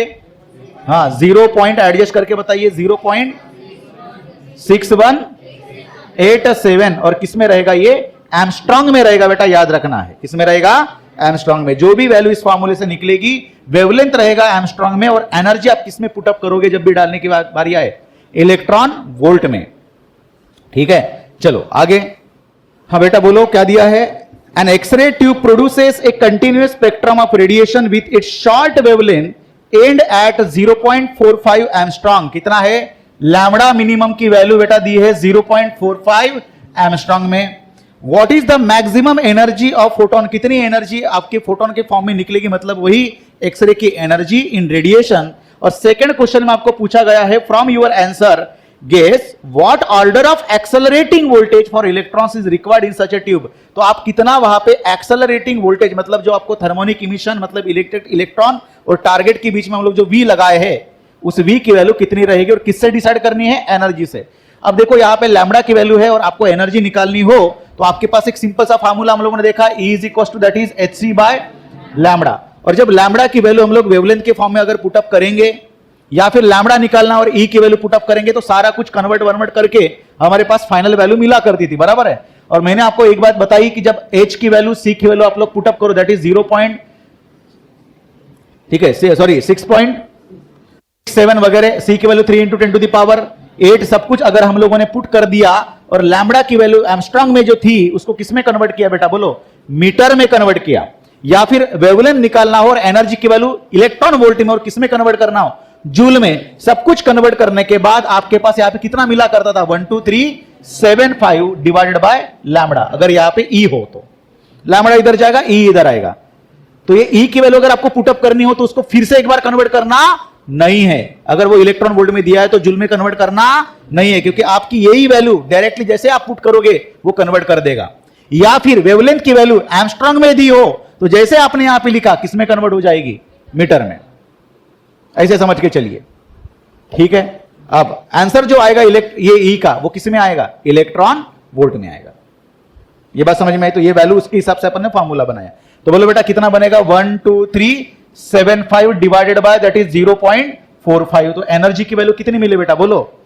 हाँ 0 पॉइंट एडजस्ट करके बताइए, 0.6187, और किस में रहेगा ये, एमस्ट्रॉन्ग में रहेगा बेटा, याद रखना है, किस में रहेगा, एमस्ट्रॉन्ग में। जो भी वैल्यू इस फार्मूले से निकलेगी वेवलेंथ रहेगा एमस्ट्रॉन्ग में, और एनर्जी आप किस में पुटअप करोगे जब भी डालने की बारी आए, इलेक्ट्रॉन वोल्ट में। ठीक है, चलो आगे। हाँ बेटा बोलो क्या दिया है, an X-ray tube produces a continuous spectrum of radiation with its short wavelength aimed at 0.45 angstrom। कितना है, लैम्बडा मिनिमम की वैल्यू बेटा दी है 0.45 एमस्ट्रॉन्ग में। What is the maximum energy of photon, कितनी एनर्जी आपके फोटोन के फॉर्म में निकलेगी, मतलब वही एक्सरे की एनर्जी इन रेडिएशन। और सेकंड क्वेश्चन में आपको पूछा गया है, from your answer guess what order of accelerating voltage for electrons is required in such a tube. तो आप कितना वहां पे एक्सेलरेटिंग वोल्टेज, मतलब जो आपको थर्मोनिक इमिशन, मतलब इलेक्ट्रॉन और टारगेट के बीच में हम लोग जो V लगाए हैं, उस V की वैल्यू कितनी रहेगी और किससे डिसाइड करनी है, एनर्जी से। अब देखो यहां पे लैम्बडा की वैल्यू है और आपको एनर्जी निकालनी हो तो आपके पास एक सिंपल सा फार्मूला हम लोगों ने देखा, E is equal to that is hc by lambda. और जब लैम्बडा की वैल्यू हम लोग वेवलेंथ के फॉर्म में अगर पुटअप करेंगे या फिर लैम्बडा निकालना और E की वैल्यू पुटअप करेंगे तो सारा कुछ कन्वर्ट करके हमारे पास फाइनल वैल्यू मिला करती थी, बराबर है। और मैंने आपको एक बात बताई कि जब H की वैल्यू C की वैल्यू आप लोग पुटअप करो दैट इज 0. ठीक है, सॉरी 6.7 वगैरह, C की value 3 into 10 to the power 8, सब कुछ अगर हम लोगों ने पुट कर दिया और लैम्बडा की वैल्यू एमस्ट्रॉन्ग में जो थी उसको किस में कन्वर्ट किया बेटा, बोलो मीटर में कन्वर्ट किया। या फिर वेवलेंथ निकालना हो और एनर्जी की वैल्यू इलेक्ट्रॉन वोल्ट में और किस में कन्वर्ट करना हो, जूल में। सब कुछ कन्वर्ट करने के बाद आपके पास यहां पे कितना मिला करता था, 12375 डिवाइडेड बाय लैम्बडा। अगर यहां पे E हो तो लैम्बडा इधर जाएगा, E इधर आएगा। तो ये E की वैल्यू अगर आपको पुटअप करनी हो तो उसको फिर से एक बार कन्वर्ट करना नहीं है। अगर वो इलेक्ट्रॉन वोल्ट में दिया है तो जूल में कन्वर्ट करना नहीं है, क्योंकि आपकी यही वैल्यू डायरेक्टली जैसे आप पुट करोगे वो कन्वर्ट कर देगा। या फिर वेवलेंथ की वैल्यू एमस्ट्रॉन्ग में दी हो तो जैसे आपने यहां पे लिखा किसमें कन्वर्ट हो जाएगी, मीटर में। ऐसे समझ के चलिए, ठीक है। अब आंसर जो आएगा ये E का वो किस में आएगा, इलेक्ट्रॉन वोल्ट में आएगा। ये बात समझ में आई? तो ये वैल्यू उसके हिसाब से अपन ने फॉर्मूला बनाया। तो बोलो बेटा कितना बनेगा, 12375 डिवाइडेड बाय दैट इज 0.45। तो एनर्जी की वैल्यू कितनी मिली बेटा, बोलो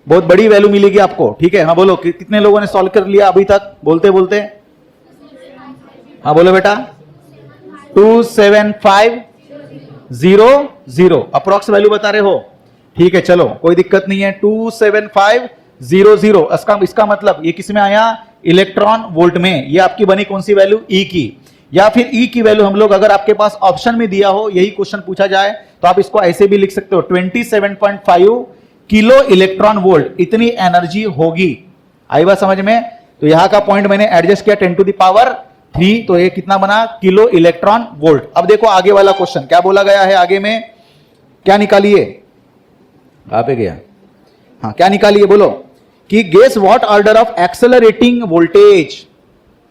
बहुत बड़ी वैल्यू मिलेगी आपको, ठीक है। हाँ बोलो कितने लोगों ने सॉल्व कर लिया अभी तक, बोलते बोलते। हाँ बोलो बेटा, 27500 अप्रोक्स वैल्यू बता रहे हो, ठीक है चलो कोई दिक्कत नहीं है। 27500 इसका मतलब ये किस में आया, इलेक्ट्रॉन वोल्ट में। ये आपकी बनी कौन सी वैल्यू, ई की, या फिर ई की वैल्यू हम लोग अगर आपके पास ऑप्शन में दिया हो, यही क्वेश्चन पूछा जाए तो आप इसको ऐसे भी लिख सकते हो, 27.5 किलो इलेक्ट्रॉन वोल्ट इतनी एनर्जी होगी। आई बात समझ में। तो यहां का पॉइंट मैंने एडजस्ट किया 10⁻3, तो ये कितना बना, किलो इलेक्ट्रॉन वोल्ट। अब देखो आगे वाला क्वेश्चन क्या बोला गया है, आगे में क्या निकालिए, कहां पे गया, हाँ क्या निकालिए बोलो, कि guess what order of accelerating voltage,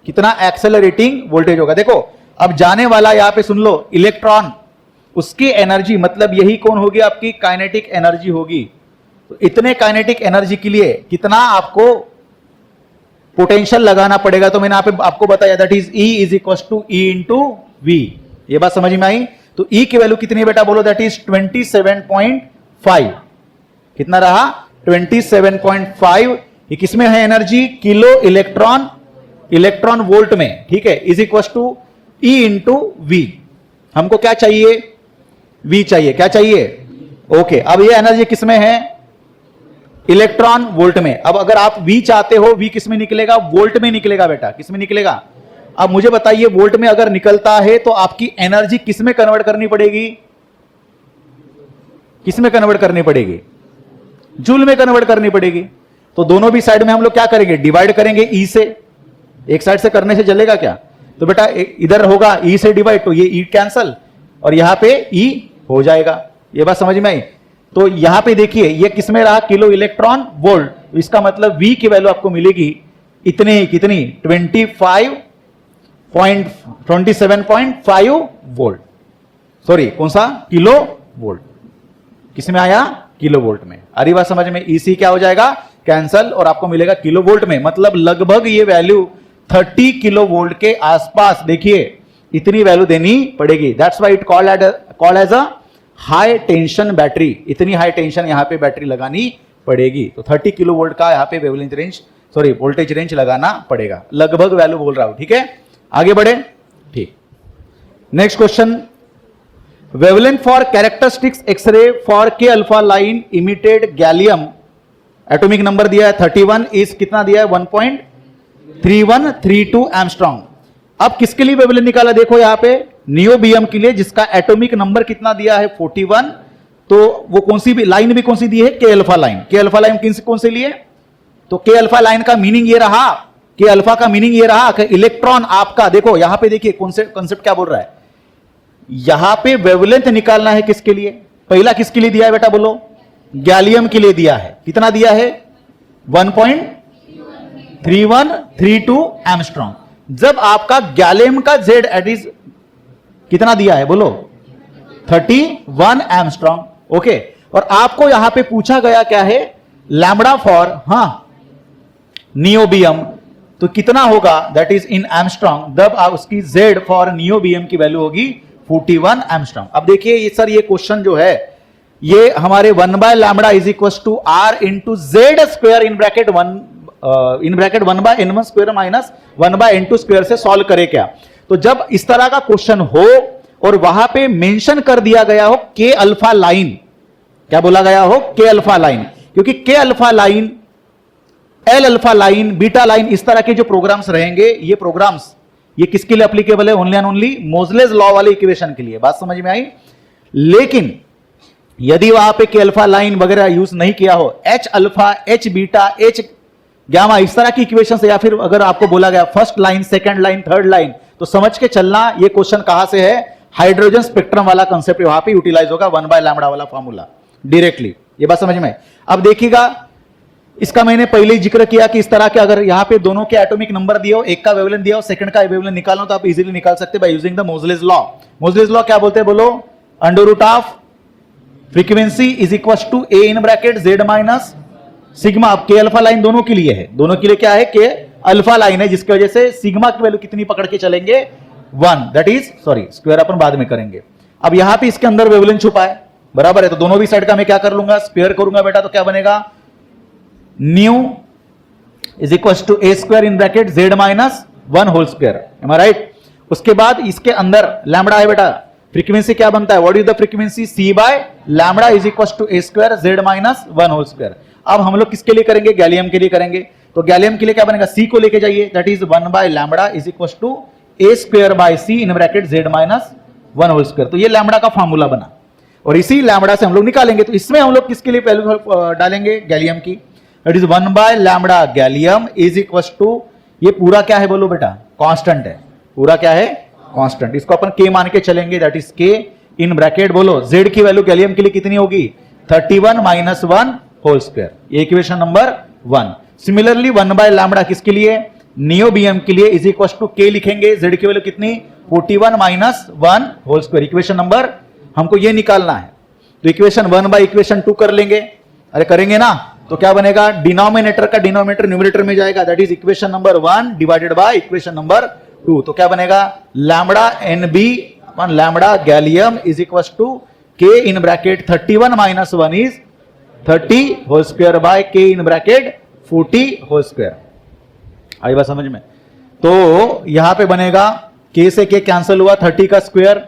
कितना एक्सेलरेटिंग वोल्टेज होगा। देखो अब जाने वाला यहां पे सुन लो, इलेक्ट्रॉन, उसकी एनर्जी मतलब यही कौन होगी, आपकी काइनेटिक एनर्जी होगी। तो इतने काइनेटिक एनर्जी के लिए कितना आपको पोटेंशियल लगाना पड़ेगा, तो मैंने आपको बताया that is E is equal to E into V। ये बात समझ में आई। तो E की वैल्यू कितनी है बेटा बोलो, दैट इज 27.5। कितना रहा, 27.5। ये किसमें है एनर्जी, किलो इलेक्ट्रॉन वोल्ट में, ठीक है, is equal to E into V। हमको क्या चाहिए, V चाहिए, क्या चाहिए, ओके। अब ये एनर्जी किसमें है, इलेक्ट्रॉन वोल्ट में। अब अगर आप V चाहते हो, V किस में निकलेगा, वोल्ट में निकलेगा बेटा, किस में निकलेगा। अब मुझे बताइए वोल्ट में अगर निकलता है तो आपकी एनर्जी किस में कन्वर्ट करनी पड़ेगी, किस में कन्वर्ट करनी पड़ेगी, जूल में कन्वर्ट करनी पड़ेगी। तो दोनों भी साइड में हम लोग क्या करेंगे, डिवाइड करेंगे E से। एक साइड से करने से चलेगा क्या, तो बेटा इधर होगा E से डिवाइड, तो ये E कैंसल और यहां पे E हो जाएगा। ये बात समझ में आई। तो यहां पे देखिए ये किसमें रहा, किलो इलेक्ट्रॉन वोल्ट। तो इसका मतलब V की वैल्यू आपको मिलेगी इतने, कितनी, 27.5 वोल्ट, सॉरी कौन सा, किलो वोल्ट। किसमें आया, किलो वोल्ट में। अरे बात समझ में, EC क्या हो जाएगा, कैंसल, और आपको मिलेगा किलो वोल्ट में। मतलब लगभग ये वैल्यू 30 किलो वोल्ट के आसपास, देखिए इतनी वैल्यू देनी पड़ेगी। That's why it called as a high tension battery. इतनी हाई टेंशन यहां पे बैटरी लगानी पड़ेगी। तो 30 किलो वोल्ट का यहां पे wavelength range, sorry voltage range लगाना पड़ेगा। लगभग वैल्यू बोल रहा हूं, ठीक है। आगे बढ़े, ठीक। Next question, wavelength for characteristics x ray for K alpha line emitted gallium, atomic number दिया है 31, इज कितना दिया है, 1.3132 एंगस्ट्रॉम। अब किसके लिए वेवलेंथ निकाला, देखो यहां पे नियोबियम के लिए, जिसका एटॉमिक नंबर कितना दिया है, 41। तो वो कौन सी भी लाइन भी कौन सी दी है, के अल्फा लाइन। के अल्फा लाइन कौन से लिए, तो के अल्फा लाइन का मीनिंग ये रहा, के अल्फा का मीनिंग ये रहा कि इलेक्ट्रॉन आपका, देखो यहां पे देखिए कॉन्सेप्ट क्या बोल रहा है, यहां पे वेवलेंथ निकालना है किसके लिए, पहला किसके लिए दिया है बेटा बोलो, गैलियम के लिए दिया है। कितना दिया है, 1.3132 एंगस्ट्रॉम। जब आपका गैलियम का Z एट इज कितना दिया है बोलो, 31 एंगस्ट्रॉम, ओके। और आपको यहां पे पूछा गया क्या है, लैम्बडा फॉर, हाँ नियोबियम, तो कितना होगा, दैट इज इन एंगस्ट्रॉम। जब आप उसकी Z फॉर नियोबियम की वैल्यू होगी 41 एंगस्ट्रॉम। अब देखिए ये सर, ये क्वेश्चन जो है ये हमारे 1/λ is equal to R into Z square in bracket 1/n1 square minus 1/n2 square से सॉल्व करे क्या। तो जब इस तरह का क्वेश्चन हो और वहां पे मेंशन कर दिया गया हो के अल्फा लाइन, क्या बोला गया हो, के अल्फा लाइन, क्योंकि के alpha line, L alpha line, beta line, इस तरह के जो प्रोग्राम्स रहेंगे, ये प्रोग्राम्स ये किसके लिए एप्लीकेबल है, ओनली एंड ओनली मोजलेस लॉ वाले इक्वेशन के लिए। बात समझ में आई। लेकिन यदि वहां पे के अल्फा लाइन वगैरह यूज नहीं किया हो, H alpha, H beta, H gamma, इस तरह की इक्वेशन से, या फिर अगर आपको बोला गया first line, second line, third line, तो समझ के चलना ये क्वेश्चन कहां से है, हाइड्रोजन स्पेक्ट्रम वाला कंसेप्ट वहां पे यूटिलाइज होगा, 1/λ वाला फॉर्मूला डायरेक्टली। ये बात समझ में। अब देखिएगा, इसका मैंने पहले ही जिक्र किया कि इस तरह के अगर यहां पे दोनों के एटॉमिक नंबर दिए हो, एक का वेवलेंथ दिया हो, सेकंड का वेवलेंथ निकालना हो, तो आप इजीली निकाल सकते हैं by using the Moseley's law. Moseley's law क्या बोलते हैं बोलो, √ऑफ frequency is equal to A in bracket Z minus sigma. अब के अल्फा लाइन दोनों के लिए है, दोनों के लिए क्या है, के अल्फा लाइन है, जिसकी वजह से सिग्मा की वैल्यू कितनी पकड़ के चलेंगे, 1, that is, sorry square upon बाद में करेंगे। अब यहां पे इसके अंदर वेवलेंथ छुपा है, बराबर है, तो दोनों भी साइड का मैं क्या कर लूंगा, स्क्वायर करूंगा बेटा, तो क्या बनेगा nu is equal to A square in bracket Z minus 1 whole square, am I right. उसके बाद इसके अंदर लैम्बडा है बेटा, फ्रीक्वेंसी क्या बनता है, what is the frequency, C by lambda is equal to A square z minus 1 whole square. अब हम लोग किसके लिए करेंगे, गैलियम के लिए करेंगे। तो गैलियम के लिए क्या बनेगा, सी को लेके जाइए, that is 1 by lambda is equal to A square by C in bracket Z minus 1 whole square. तो ये लैम्बडा का फार्मूला बना और इसी लैम्बडा से हम लोग निकालेंगे। तो इसमें हम लोग किसके लिए वैल्यू डालेंगे, गैलियम की, that is 1 by lambda gallium is equal to, ये पूरा क्या है बोलो बेटा, कांस्टेंट है, पूरा क्या है कांस्टेंट, इसको अपन के मान के चलेंगे, दैट इज के इन ब्रैकेट बोलो जेड की वैल्यू गैलियम के लिए कितनी होगी, 31 माइनस 1 होल स्क्वायर, ये equation number 1। Similarly 1 by lambda किसके लिए, नियोबियम के लिए इज इक्वल टू के लिखेंगे, जेड की वैल्यू कितनी 41 minus 1 whole square, equation number हमको ये निकालना है। तो इक्वेशन 1 बाय इक्वेशन 2 कर लेंगे, अरे करेंगे ना, तो क्या बनेगा, डिनोमिनेटर का डिनोमिनेटर न्यूमरेटर में जाएगा, that is equation number 1 divided by equation number 2। तो क्या बनेगा, lambda N B lambda gallium is equal to K in bracket 31 minus 1 is 30 whole square by K in bracket 40 whole square. आई बात समझ में। तो यहां पे बनेगा के से के कैंसिल हुआ, 30 का square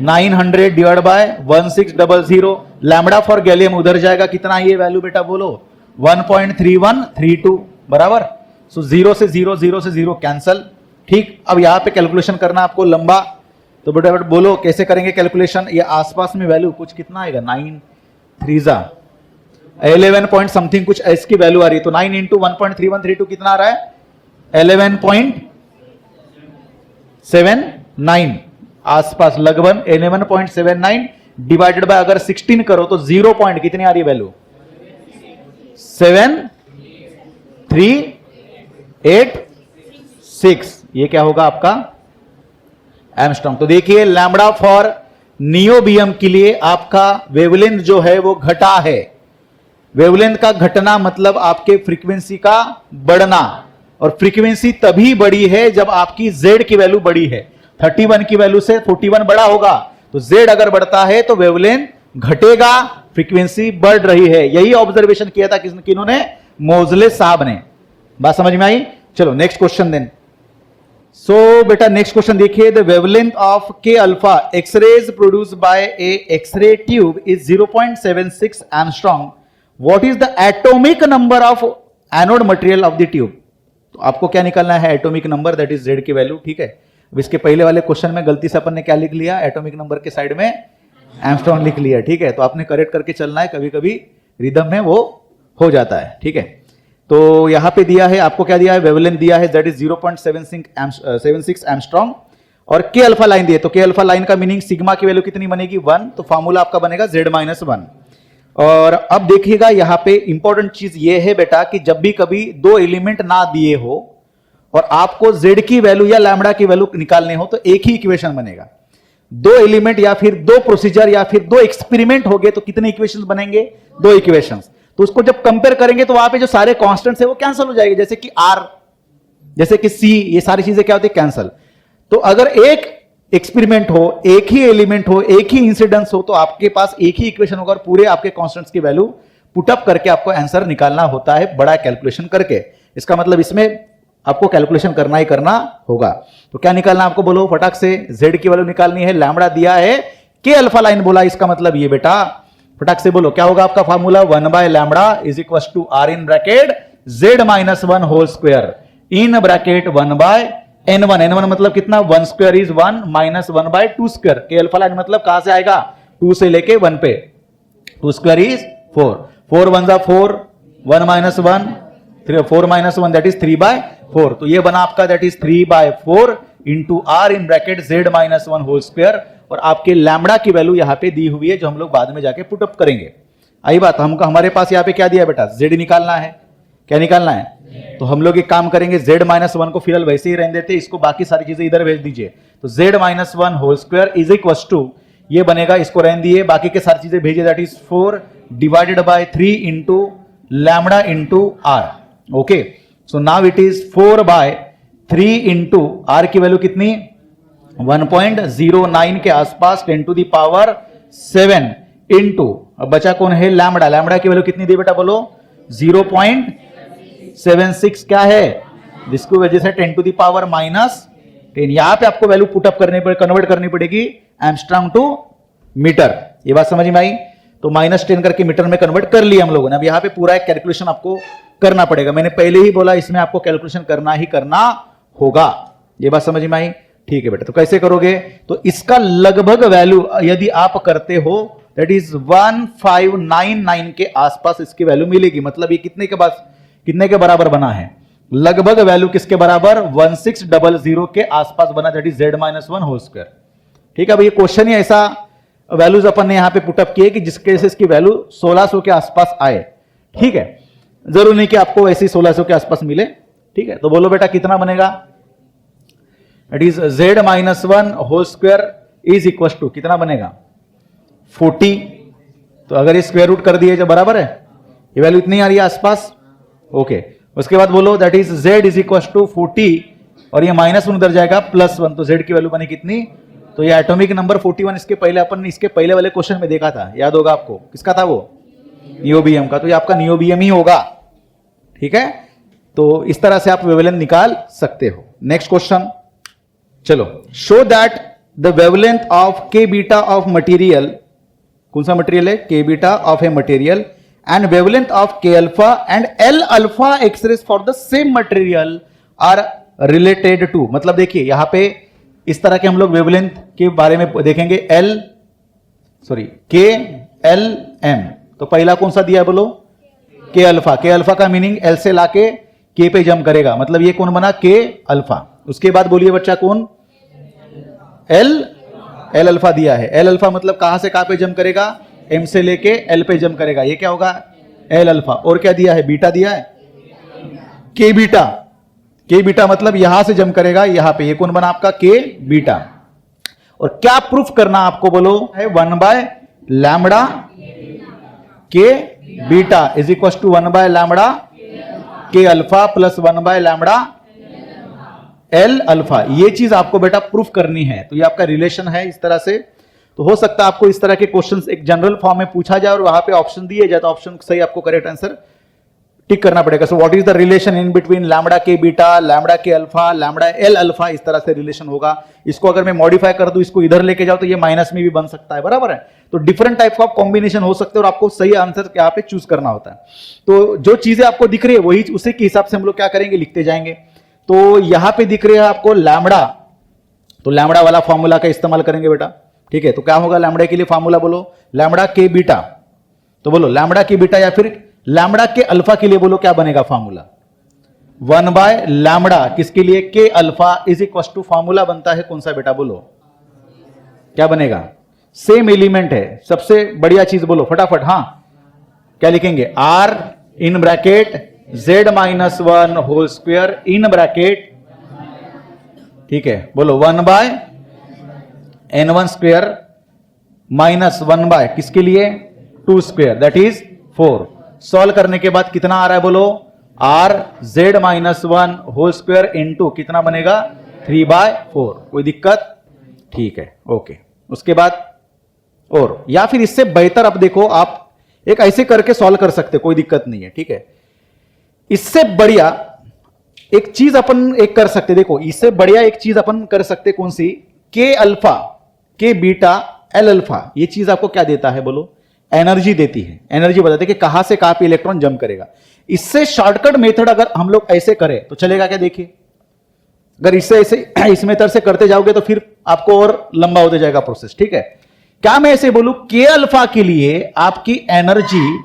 900 divide by 1600, lambda for gallium उधर जाएगा, कितना ये वैल्यू बेटा बोलो 1.3132 बराबर। सो 0 से 0 0 से 0 कैंसल, ठीक। अब यहां पे कैलकुलेशन करना आपको लंबा, तो बेटा बोलो कैसे करेंगे कैलकुलेशन, ये आसपास में वैल्यू कुछ कितना आएगा, 9 3 11 पॉइंट समथिंग कुछ एस की वैल्यू आ रही है, तो 9 इंटू 1.3132 कितना आ रहा है, 11.79 आसपास, लगभग 11.79 डिवाइडेड बाय अगर 16 करो तो 0 पॉइंट कितनी आ रही है वैल्यू, 7386, ये क्या होगा आपका एंगस्ट्रॉम। तो देखिए लैम्बडा फॉर नियोबियम के लिए आपका वेवलेंथ जो है वो घटा है, वेवलेंथ का घटना मतलब आपके फ्रीक्वेंसी का बढ़ना, और फ्रीक्वेंसी तभी बड़ी है जब आपकी Z की वैल्यू बड़ी है, 31 की वैल्यू से 41 बड़ा होगा, तो Z अगर बढ़ता है तो वेवलेंथ घटेगा, फ्रीक्वेंसी बढ़ रही है। यही ऑब्जर्वेशन किया था किन्होंने, मोजले साहब ने। बात समझ में आई। चलो नेक्स्ट क्वेश्चन देन। सो बेटा नेक्स्ट क्वेश्चन देखिए, the wavelength of K alpha x rays produced by a x ray tube is 0.76 angstrom, what is the atomic number of anode material of the tube. तो आपको क्या निकालना है, atomic number, that is Z की value, ठीक है। अब इसके पहले वाले क्वेश्चन में गलती से अपन ने क्या लिख लिया, एटॉमिक नंबर के साइड में एंगस्ट्रॉम लिख लिया, ठीक है। तो आपने करेक्ट करके चलना है, कभी कभी रिदम में वो हो जाता है, ठीक है। तो यहां पे दिया है आपको, क्या दिया है, वेवलेंथ दिया है, दैट इज 0.76 एंगस्ट्रॉम, और के अल्फा लाइन दिए, तो के अल्फा लाइन का मीनिंग सिग्मा की वैल्यू कितनी बनेगी 1, तो फॉर्मूला आपका बनेगा Z-1। और अब देखिएगा यहां पे इंपॉर्टेंट चीज ये है बेटा कि जब भी कभी दो एलिमेंट ना दिए हो और आपको Z की वैल्यू या लैम्बडा की वैल्यू निकालने हो, तो एक ही इक्वेशन बनेगा। दो एलिमेंट या फिर दो प्रोसीजर या फिर दो एक्सपेरिमेंट हो गए तो कितने इक्वेशंस बनेंगे, दो इक्वेशंस। तो उसको जब कंपेयर करेंगे तो वहां पे जो सारे कांस्टेंट्स है वो कैंसिल हो जाएंगे, जैसे कि R, जैसे कि C, ये सारी चीजें क्या होती है, कैंसिल। तो अगर एक एक्सपेरिमेंट हो, एक ही एलिमेंट हो, एक ही इंसिडेंस हो, तो आपके पास एक ही इक्वेशन होगा और पूरे आपके कांस्टेंट्स की वैल्यू पुटअप करके आपको आंसर निकालना होता है, बड़ा कैलकुलेशन करके। इसका मतलब इसमें आपको कैलकुलेशन करना ही करना होगा। तो क्या निकालना आपको बोलो फटाक से, Z की वैल्यू निकालनी है, लैम्बडा दिया है, के अल्फा लाइन बोला, इसका मतलब ये बेटा फटाक से बोलो क्या होगा आपका formula, 1 by lambda is equal to R in bracket Z-1 whole square in bracket 1 by N1, N1 मतलब कितना, 1 square is 1 minus 1 by 2 square, K alpha line मतलब कहां से आएगा, 2 से लेके 1 पे, 2 स्क्वायर इज 4, 4 1 जा 4, 1 minus 1, 4 minus 1 that is 3 by 4। तो ये बना आपका that is 3 by 4 into R in bracket Z-1 whole square, और आपके लैम्बडा की वैल्यू यहां पे दी हुई है जो हम लोग बाद में जाके पुट अप करेंगे। आई बात, हमको हमारे पास यहां पे क्या दिया बेटा, Z निकालना है, क्या निकालना है, तो हम लोग एक काम करेंगे, Z-1 को फिलहाल वैसे ही रहने देते, इसको बाकी सारी चीजें इधर भेज दीजिए। तो Z-1 whole square is equal to, ये बनेगा, इसको रहने दिए, बाकी के सारी चीजें भेजिए, that is 4 divided by 3 into lambda into R। Okay, so now it is 4 by 3 into R की वैल्यू कितनी, 1.09 के आसपास, 10 टू द पावर 7 इंटू, अब बचा कौन है, लैम्बडा, लैम्बडा की वैल्यू कितनी दी बेटा बोलो, 0.76 क्या है, जिसकी वजह से 10 टू द पावर -10, यहां पे आपको वैल्यू पुटअप करने पड़े, कन्वर्ट करनी पड़ेगी एंगस्ट्रॉम टू मीटर। ये बात समझ में आई? तो -10 करके मीटर में कन्वर्ट कर लिया हम लोगों ने। अब यहां पे पूरा एक कैलकुलेशन आपको करना पड़ेगा। मैंने पहले ही बोला इसमें आपको कैलकुलेशन करना ही करना होगा। ये बात समझ में आई? ठीक है बेटा, तो कैसे करोगे? तो इसका लगभग वैल्यू यदि आप करते हो दैट इज 1599 के आसपास इसकी वैल्यू मिलेगी। मतलब ये कितने के बराबर बना है? लगभग वैल्यू किसके बराबर? 1600 के आसपास बना, that is z-1 whole square. ठीक है, अब ये क्वेश्चन ही ऐसा वैल्यूज अपन ने यहां पे पुटअप किए कि जिसके से इसकी वैल्यू 1600 के आसपास आए। ठीक है, जरूर नहीं कि आपको ऐसी 1600 के आसपास मिले। ठीक है, तो बोलो बेटा कितना बनेगा? It is z-1 whole square is equal to कितना बनेगा? 40। तो अगर ये स्क्वायर रूट कर दिए जो बराबर है, ये वैल्यू इतनी आ रही है आसपास। ओके, उसके बाद बोलो that is z is equal to 40 और ये -1 उधर जाएगा +1, तो z की वैल्यू बनी कितनी? तो ये एटॉमिक नंबर 41 इसके पहले अपन इसके पहले वाले क्वेश्चन में देखा था, याद होगा आपको। किसका था वो? नियोबियम का। तो ये आपका नियोबियम ही होगा। ठीक है, तो इस तरह से आप वेवलेंथ निकाल सकते हो। नेक्स्ट क्वेश्चन, चलो, show that the wavelength of K beta of material, कौन सा मटेरियल है? K beta of a material and wavelength of K alpha and L alpha x rays for the same material are related to. मतलब देखिए यहां पे इस तरह के हम लोग वेवलेंथ के बारे में देखेंगे। के एल एम। तो पहला कौन सा दिया है बोलो? के अल्फा। के अल्फा का मीनिंग एल से लाके के पे जम करेगा, मतलब ये कौन बना? के अल्फा। उसके बाद बोलिए बच्चा कौन? एल अल्फा दिया है। एल अल्फा मतलब कहां से कहां पे जम करेगा? एम से लेके एल पे जम करेगा, ये क्या होगा? L alpha. और क्या दिया है? बीटा दिया है, के बीटा। के बीटा मतलब यहां से जम करेगा यहां पे, ये कौन बना आपका? के बीटा। और क्या प्रूफ करना आपको बोलो? है 1/λ के बीटा इज इक्वल टू 1/λ के अल्फा प्लस 1/λ एल अल्फा। ये चीज आपको बेटा प्रूफ करनी है। तो ये आपका रिलेशन है इस तरह से। तो हो सकता है आपको इस तरह के क्वेश्चंस एक जनरल फॉर्म में पूछा जाए और वहां पे ऑप्शन दिए जाए, तो ऑप्शन सही आपको करेक्ट आंसर टिक करना पड़ेगा। सो what is the relation in between lambda K beta, lambda K alpha, lambda L alpha, इस तरह से रिलेशन होगा। इसको अगर मैं मॉडिफाई कर दूं, इसको इधर लेके जाओ, तो ये माइनस में भी बन सकता है, बराबर है। तो डिफरेंट टाइप ऑफ कॉम्बिनेशन हो सकते हैं और आपको सही आंसर यहाँ पे चूज करना होता है। तो जो चीजें आपको दिख रही है वही उसी के हिसाब से हम लोग क्या करेंगे? लिखते जाएंगे। तो यहां पे दिख रही है आपको लैम्बडा, तो लैम्बडा वाला फॉर्मूला का इस्तेमाल करेंगे बेटा। ठीक है, तो क्या होगा लैम्बडा के लिए फॉर्मूला? बोलो लैम्बडा के बीटा। तो बोलो लैम्बडा के बीटा या फिर लैम्बडा के अल्फा के लिए बोलो क्या बनेगा फॉर्मूला? 1/λ किसके लिए? K alpha is equal to formula बनता है कौन सा बेटा? बोलो क्या बनेगा? सेम एलिमेंट है, सबसे बढ़िया चीज बोलो फटाफट। हाँ, क्या लिखेंगे? R in bracket z-1 whole square in bracket. ठीक है, बोलो 1/n1 स्क्वायर माइनस 1/ किसके लिए? 2 स्क्वायर दैट इज 4। सॉल्व करने के बाद कितना आ रहा है बोलो? R z-1 whole square into कितना बनेगा? 3/4। कोई दिक्कत? ठीक है, ओके। उसके बाद और या फिर इससे बेहतर अब देखो, आप एक ऐसे करके सॉल्व कर सकते, कोई दिक्कत नहीं है। ठीक है, इससे बढ़िया एक चीज अपन एक कर सकते, देखो इससे बढ़िया एक चीज अपन कर सकते, कौन सी? के अल्फा, के बीटा, एल अल्फा। ये चीज आपको क्या देता है बोलो? एनर्जी देती है। एनर्जी बताते हैं कि कहां से कहां पे इलेक्ट्रॉन जंप करेगा। इससे शॉर्टकट मेथड अगर हम लोग ऐसे करें तो चलेगा क्या? देखिए, अगर इससे ऐसे इस मेथड से करते जाओगे तो फिर आपको और लंबा होते जाएगा प्रोसेस। ठीक है, क्या मैं ऐसे बोलूं? के अल्फा के लिए आपकी एनर्जी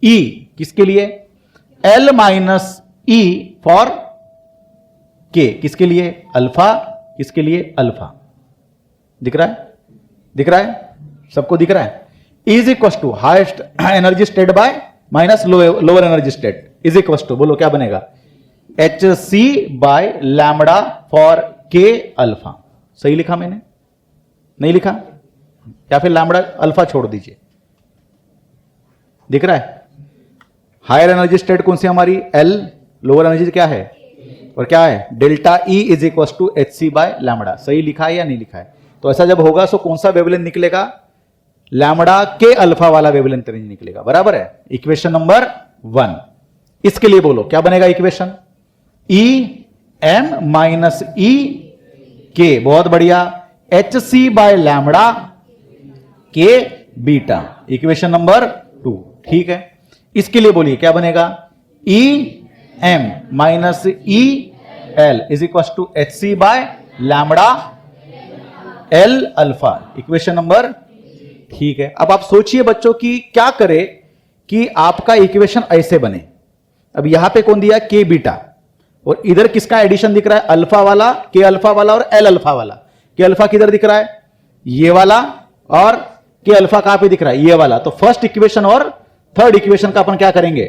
ई किसके लिए? एल माइनस ई फॉर के किसके लिए? अल्फा। किसके लिए? अल्फा। दिख रहा है? दिख रहा है? सबको दिख रहा है? Is equal to highest energy state by minus lower energy state is equal to, बोलो क्या बनेगा? hc/λ for K alpha. सही लिखा मैंने? नहीं लिखा? या फिर लैम्बडा अल्फा छोड़ दीजिए। दिख रहा है? हायर एनर्जी स्टेट कौन सी हमारी? एल। लोअर एनर्जी क्या है? और क्या है? Delta E is equal to hc/λ। सही लिखा है या नहीं लिखा है? तो ऐसा जब होगा तो कौन सा वेवलेंथ निकलेगा? लैम्बडा के अल्फा वाला वेवलेंथ रेंज निकलेगा, बराबर है। Equation number 1। इसके लिए बोलो क्या बनेगा equation, E M minus E K, बहुत बढ़िया, H C by lambda K beta, equation number 2। ठीक है, इसके लिए बोलिए क्या बनेगा, E M minus E L is equal to H C by lambda L alpha, equation number. ठीक है, अब आप सोचिए बच्चों की क्या करे कि आपका इक्वेशन ऐसे बने। अब यहां पे कौन दिया, के बीटा, और इधर किसका एडिशन दिख रहा है, अल्फा वाला, के अल्फा वाला और एल अल्फा वाला। के अल्फा किधर दिख रहा है, ये वाला, और के अल्फा कहां पे दिख रहा है, ये वाला। तो फर्स्ट इक्वेशन और थर्ड इक्वेशन का अपन क्या करेंगे,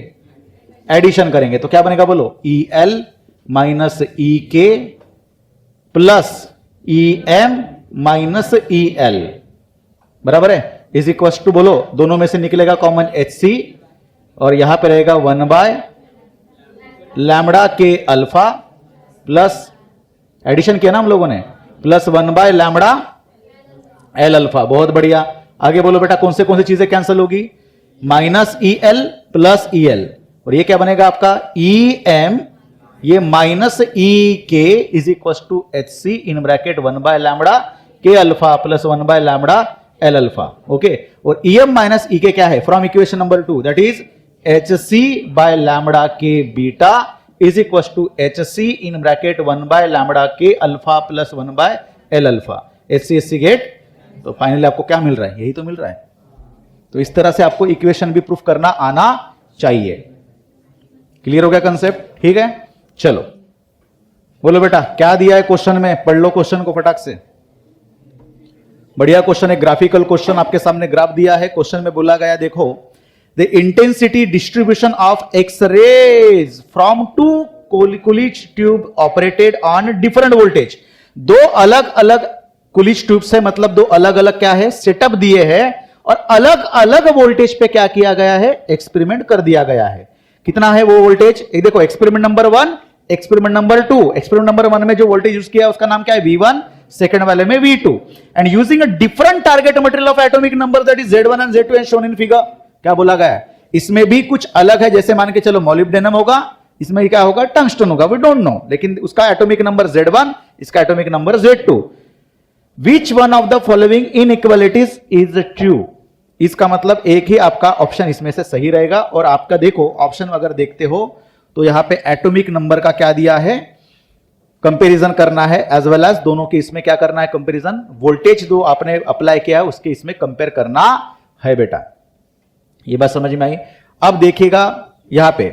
एडिशन करेंगे। तो क्या बनेगा बोलो, E L minus E K plus E M minus E L बराबर है, इज इक्वल टू बोलो, दोनों में से निकलेगा कॉमन एच सी, और यहां पे रहेगा 1 by lambda K alpha plus, addition किया ना हम लोगों ने, plus 1 by lambda L alpha. बहुत बढ़िया, आगे बोलो बेटा कौन सी चीजें कैंसिल होगी, minus E L plus E L, और ये क्या बनेगा आपका, ई एम, ये minus E K is equal to H C in bracket 1 by lambda K alpha plus 1 by lambda L alpha. Okay, और E M minus E K क्या है, from equation number 2, that is H C by lambda K beta is equal to H C in bracket 1 by lambda K alpha plus 1 by L alpha. H C get, तो finally आपको क्या मिल रहा है, यही तो मिल रहा है। तो इस तरह से आपको इक्वेशन भी प्रूफ करना आना चाहिए। क्लियर हो गया कंसेप्ट, ठीक है। चलो बोलो बेटा क्या दिया है क्वेश्चन में, पढ़ लो क्वेश्चन को फटाक से। बढ़िया क्वेश्चन है, ग्राफिकल क्वेश्चन आपके सामने ग्राफ दिया है। क्वेश्चन में बोला गया देखो, the intensity distribution of x rays from two Coolidge tube operated on different voltage. दो अलग अलग कुलिच ट्यूब्स है, मतलब दो अलग अलग क्या है, सेटअप दिए हैं, और अलग अलग वोल्टेज पे क्या किया गया है, एक्सपेरिमेंट कर दिया गया है। कितना है वो वोल्टेज, ये देखो, experiment number 1, experiment number 2। Experiment number 1 में जो वोल्टेज यूज किया उसका नाम क्या है, V1, सेकंड वाले में V2, and using a different target material of atomic number that is Z1 and Z2 and shown in figure. क्या बोला गया है, इसमें भी कुछ अलग है, जैसे मान के चलो मॉलिब्डेनम होगा, इसमें क्या होगा, टंगस्टन होगा, वी डोंट नो, लेकिन उसका एटॉमिक नंबर Z1, इसका atomic number Z2। Which one of the following inequalities is true, इसका मतलब एक ही आपका ऑप्शन इसमें से सही रहेगा। और आपका देखो ऑप्शन अगर देखते हो तो यहां पे एटॉमिक नंबर का क्या दिया है, कंपैरिजन करना है, एज वेल एज दोनों के इसमें क्या करना है, कंपैरिजन, वोल्टेज जो आपने अप्लाई किया है उसके इसमें कंपेयर करना है बेटा। ये बात समझ में आई। अब देखिएगा यहां पे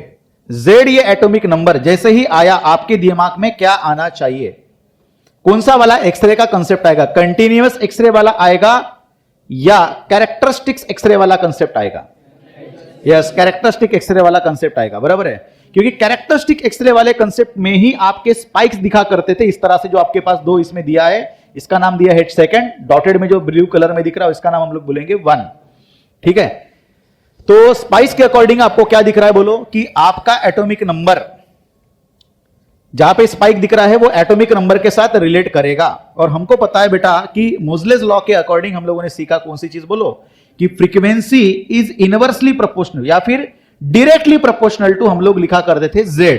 Z ये एटॉमिक नंबर जैसे ही आया आपके दिमाग में क्या आना चाहिए, कौन सा वाला एक्सरे का कंसेप्ट आएगा, कंटिन्यूअस एक्सरे वाला आएगा या कैरेक्टरिस्टिक्स एक्सरे वाला कंसेप्ट आएगा। यस, कैरेक्टरिस्टिक एक्सरे वाला कंसेप्ट आएगा, बराबर है, क्योंकि कैरेक्टरिस्टिक एक्सरे वाले कंसेप्ट में ही आपके स्पाइक्स दिखा करते थे, इस तरह से जो आपके पास दो इसमें दिया है, इसका नाम दिया है सेकंड, डॉटेड में जो ब्लू कलर में दिख रहा है इसका नाम हम लोग बोलेंगे 1। ठीक है, तो स्पाइस के अकॉर्डिंग आपको क्या दिख रहा है बोलो, कि आपका एटॉमिक नंबर जहां पे स्पाइक दिख रहा है वो एटॉमिक नंबर के साथ रिलेट करेगा। और हमको पता है बेटा कि मोजलेस लॉ के अकॉर्डिंग हम लोगों ने सीखा कौन सी चीज बोलो, कि फ्रीक्वेंसी इज इनवर्सली प्रोपोर्शनल या फिर डायरेक्टली प्रोपोर्शनल टू हम लोग लिखा करते थे Z।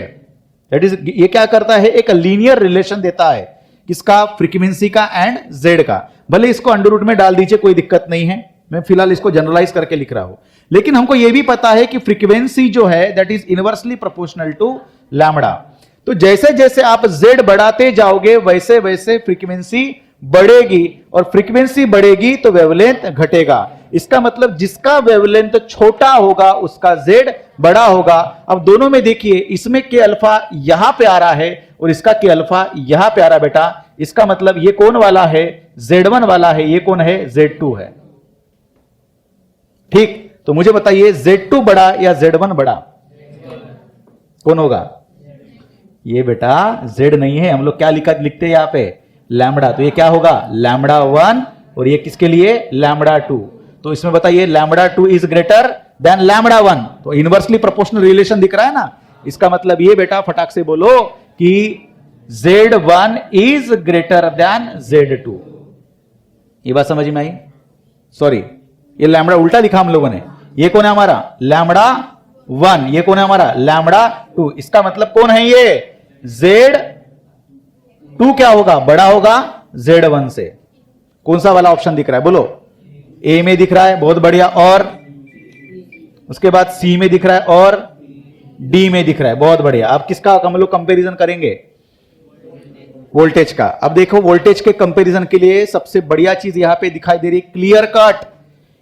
दैट इज, ये क्या करता है, एक लीनियर रिलेशन देता है किसका, फ्रीक्वेंसी का एंड Z का। भले इसको अंडर रूट में डाल दीजिए, कोई दिक्कत नहीं है, मैं फिलहाल इसको जनरलाइज करके लिख रहा हूं, लेकिन हमको यह भी पता है कि फ्रीक्वेंसी जो है that is inversely proportional to lambda. तो जैसे जैसे आप Z बढ़ाते जाओगे वैसे वैसे फ्रीक्वेंसी बढ़ेगी, और फ्रीक्वेंसी बढ़ेगी तो वेवलेंथ घटेगा। इसका मतलब जिसका वेवलेंथ छोटा होगा उसका Z बड़ा होगा। अब दोनों में देखिए, इसमें के अल्फा यहां पे आ रहा है और इसका के अल्फा यहां पे आ रहा है बेटा, इसका मतलब ये कौन वाला है, Z1 वाला है, ये कौन है, Z2 है। ठीक, तो मुझे बताइए Z2 बड़ा या Z1 बड़ा, कौन होगा, ये बेटा Z नहीं है, हम लोग क्या लिखते हैं यहां पे, लैम्बडा। तो ये क्या होगा, लैम्बडा 1, और ये किसके लिए, लैम्बडा 2। तो इसमें बताइए lambda 2 is greater than lambda 1, तो इनवर्सली प्रोपोर्शनल रिलेशन दिख रहा है ना। इसका मतलब ये बेटा फटाक से बोलो कि Z1 is greater than Z2। ये बात समझ में आई। सॉरी, ये लैम्बडा उल्टा लिखा हम लोगों ने, ये कौन है हमारा, लैम्बडा 1, ये कौन है हमारा लैम्बडा 2। इसका मतलब कौन है ये Z2 क्या होगा, बड़ा होगा Z1 से। कौन सा वाला ऑप्शन दिख रहा है बोलो, ए में दिख रहा है, बहुत बढ़िया, और उसके बाद सी में दिख रहा है और डी में दिख रहा है, बहुत बढ़िया। अब किसका हम लोग कंपैरिजन करेंगे, वोल्टेज का। अब देखो वोल्टेज के कंपैरिजन के लिए सबसे बढ़िया चीज यहां पे दिखाई दे रही है, क्लियर कट,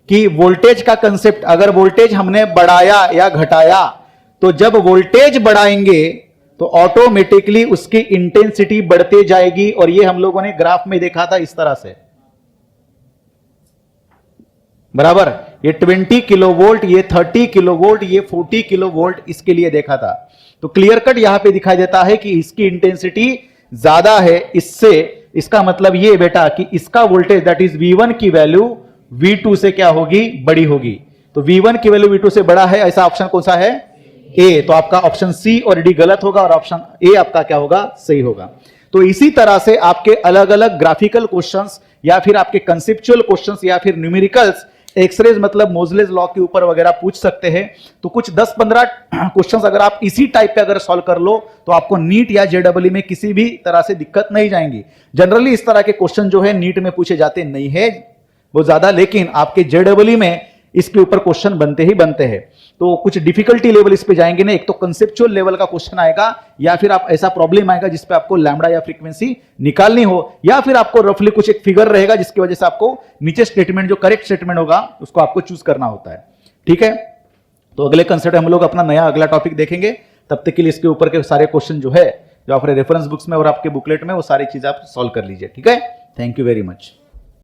कि वोल्टेज का कंसेप्ट, अगर वोल्टेज हमने बढ़ाया या घटाया तो जब वोल्टेज बढ़ाएंगे तो ऑटोमेटिकली उसकी इंटेंसिटी बढ़ते जाएगी, और ये हम लोगों ने ग्राफ में देखा था इस तरह से, बराबर। ये 20 किलोवोल्ट, ये 30 किलोवोल्ट, ये 40 किलोवोल्ट, इसके लिए देखा था। तो क्लियर कट यहां पे दिखाई देता है कि इसकी इंटेंसिटी ज्यादा है इससे। इसका मतलब ये बेटा कि इसका वोल्टेज दैट इज V1 की वैल्यू V2 से क्या होगी, बड़ी होगी। तो V1 की वैल्यू V2 से बड़ा है, ऐसा ऑप्शन कौन सा है, ए। तो आपका ऑप्शन सी और डी गलत होगा और ऑप्शन ए आपका क्या होगा, सही होगा। तो इसी तरह से आपके अलग अलग ग्राफिकल क्वेश्चंस या फिर आपके कंसेप्चुअल क्वेश्चंस या फिर न्यूमेरिकल्स, एक्सरेज मतलब मोजलेस लॉ के ऊपर वगैरह पूछ सकते हैं। तो कुछ 10-15 क्वेश्चंस अगर आप इसी टाइप पे अगर सॉल्व कर लो तो आपको नीट या जेडब्ल्यू में किसी भी तरह से दिक्कत नहीं जाएंगी। जनरली इस तरह के क्वेश्चन जो है नीट में पूछे जाते नहीं है वो ज्यादा, लेकिन आपके जेडब्ल्यू में इसके ऊपर क्वेश्चन बनते ही बनते हैं। तो कुछ डिफिकल्टी लेवल इस पे जाएंगे ना, एक तो कंसेप्चुअल लेवल का क्वेश्चन आएगा, या फिर आप ऐसा प्रॉब्लम आएगा जिसपे आपको लैम्बडा या फ्रीक्वेंसी निकालनी हो, या फिर आपको रफली कुछ एक फिगर रहेगा जिसकी वजह से आपको नीचे स्टेटमेंट जो करेक्ट स्टेटमेंट होगा उसको आपको चूज करना होता है। ठीक है, तो अगले कंसेप्ट हम लोग अपना नया अगला टॉपिक देखेंगे। तब तक के लिए इसके ऊपर के सारे क्वेश्चन जो है जो आपके रेफरेंस बुक्स में और आपके बुकलेट में वो सारी चीज आप सॉल्व कर लीजिए। ठीक है, थैंक यू वेरी मच।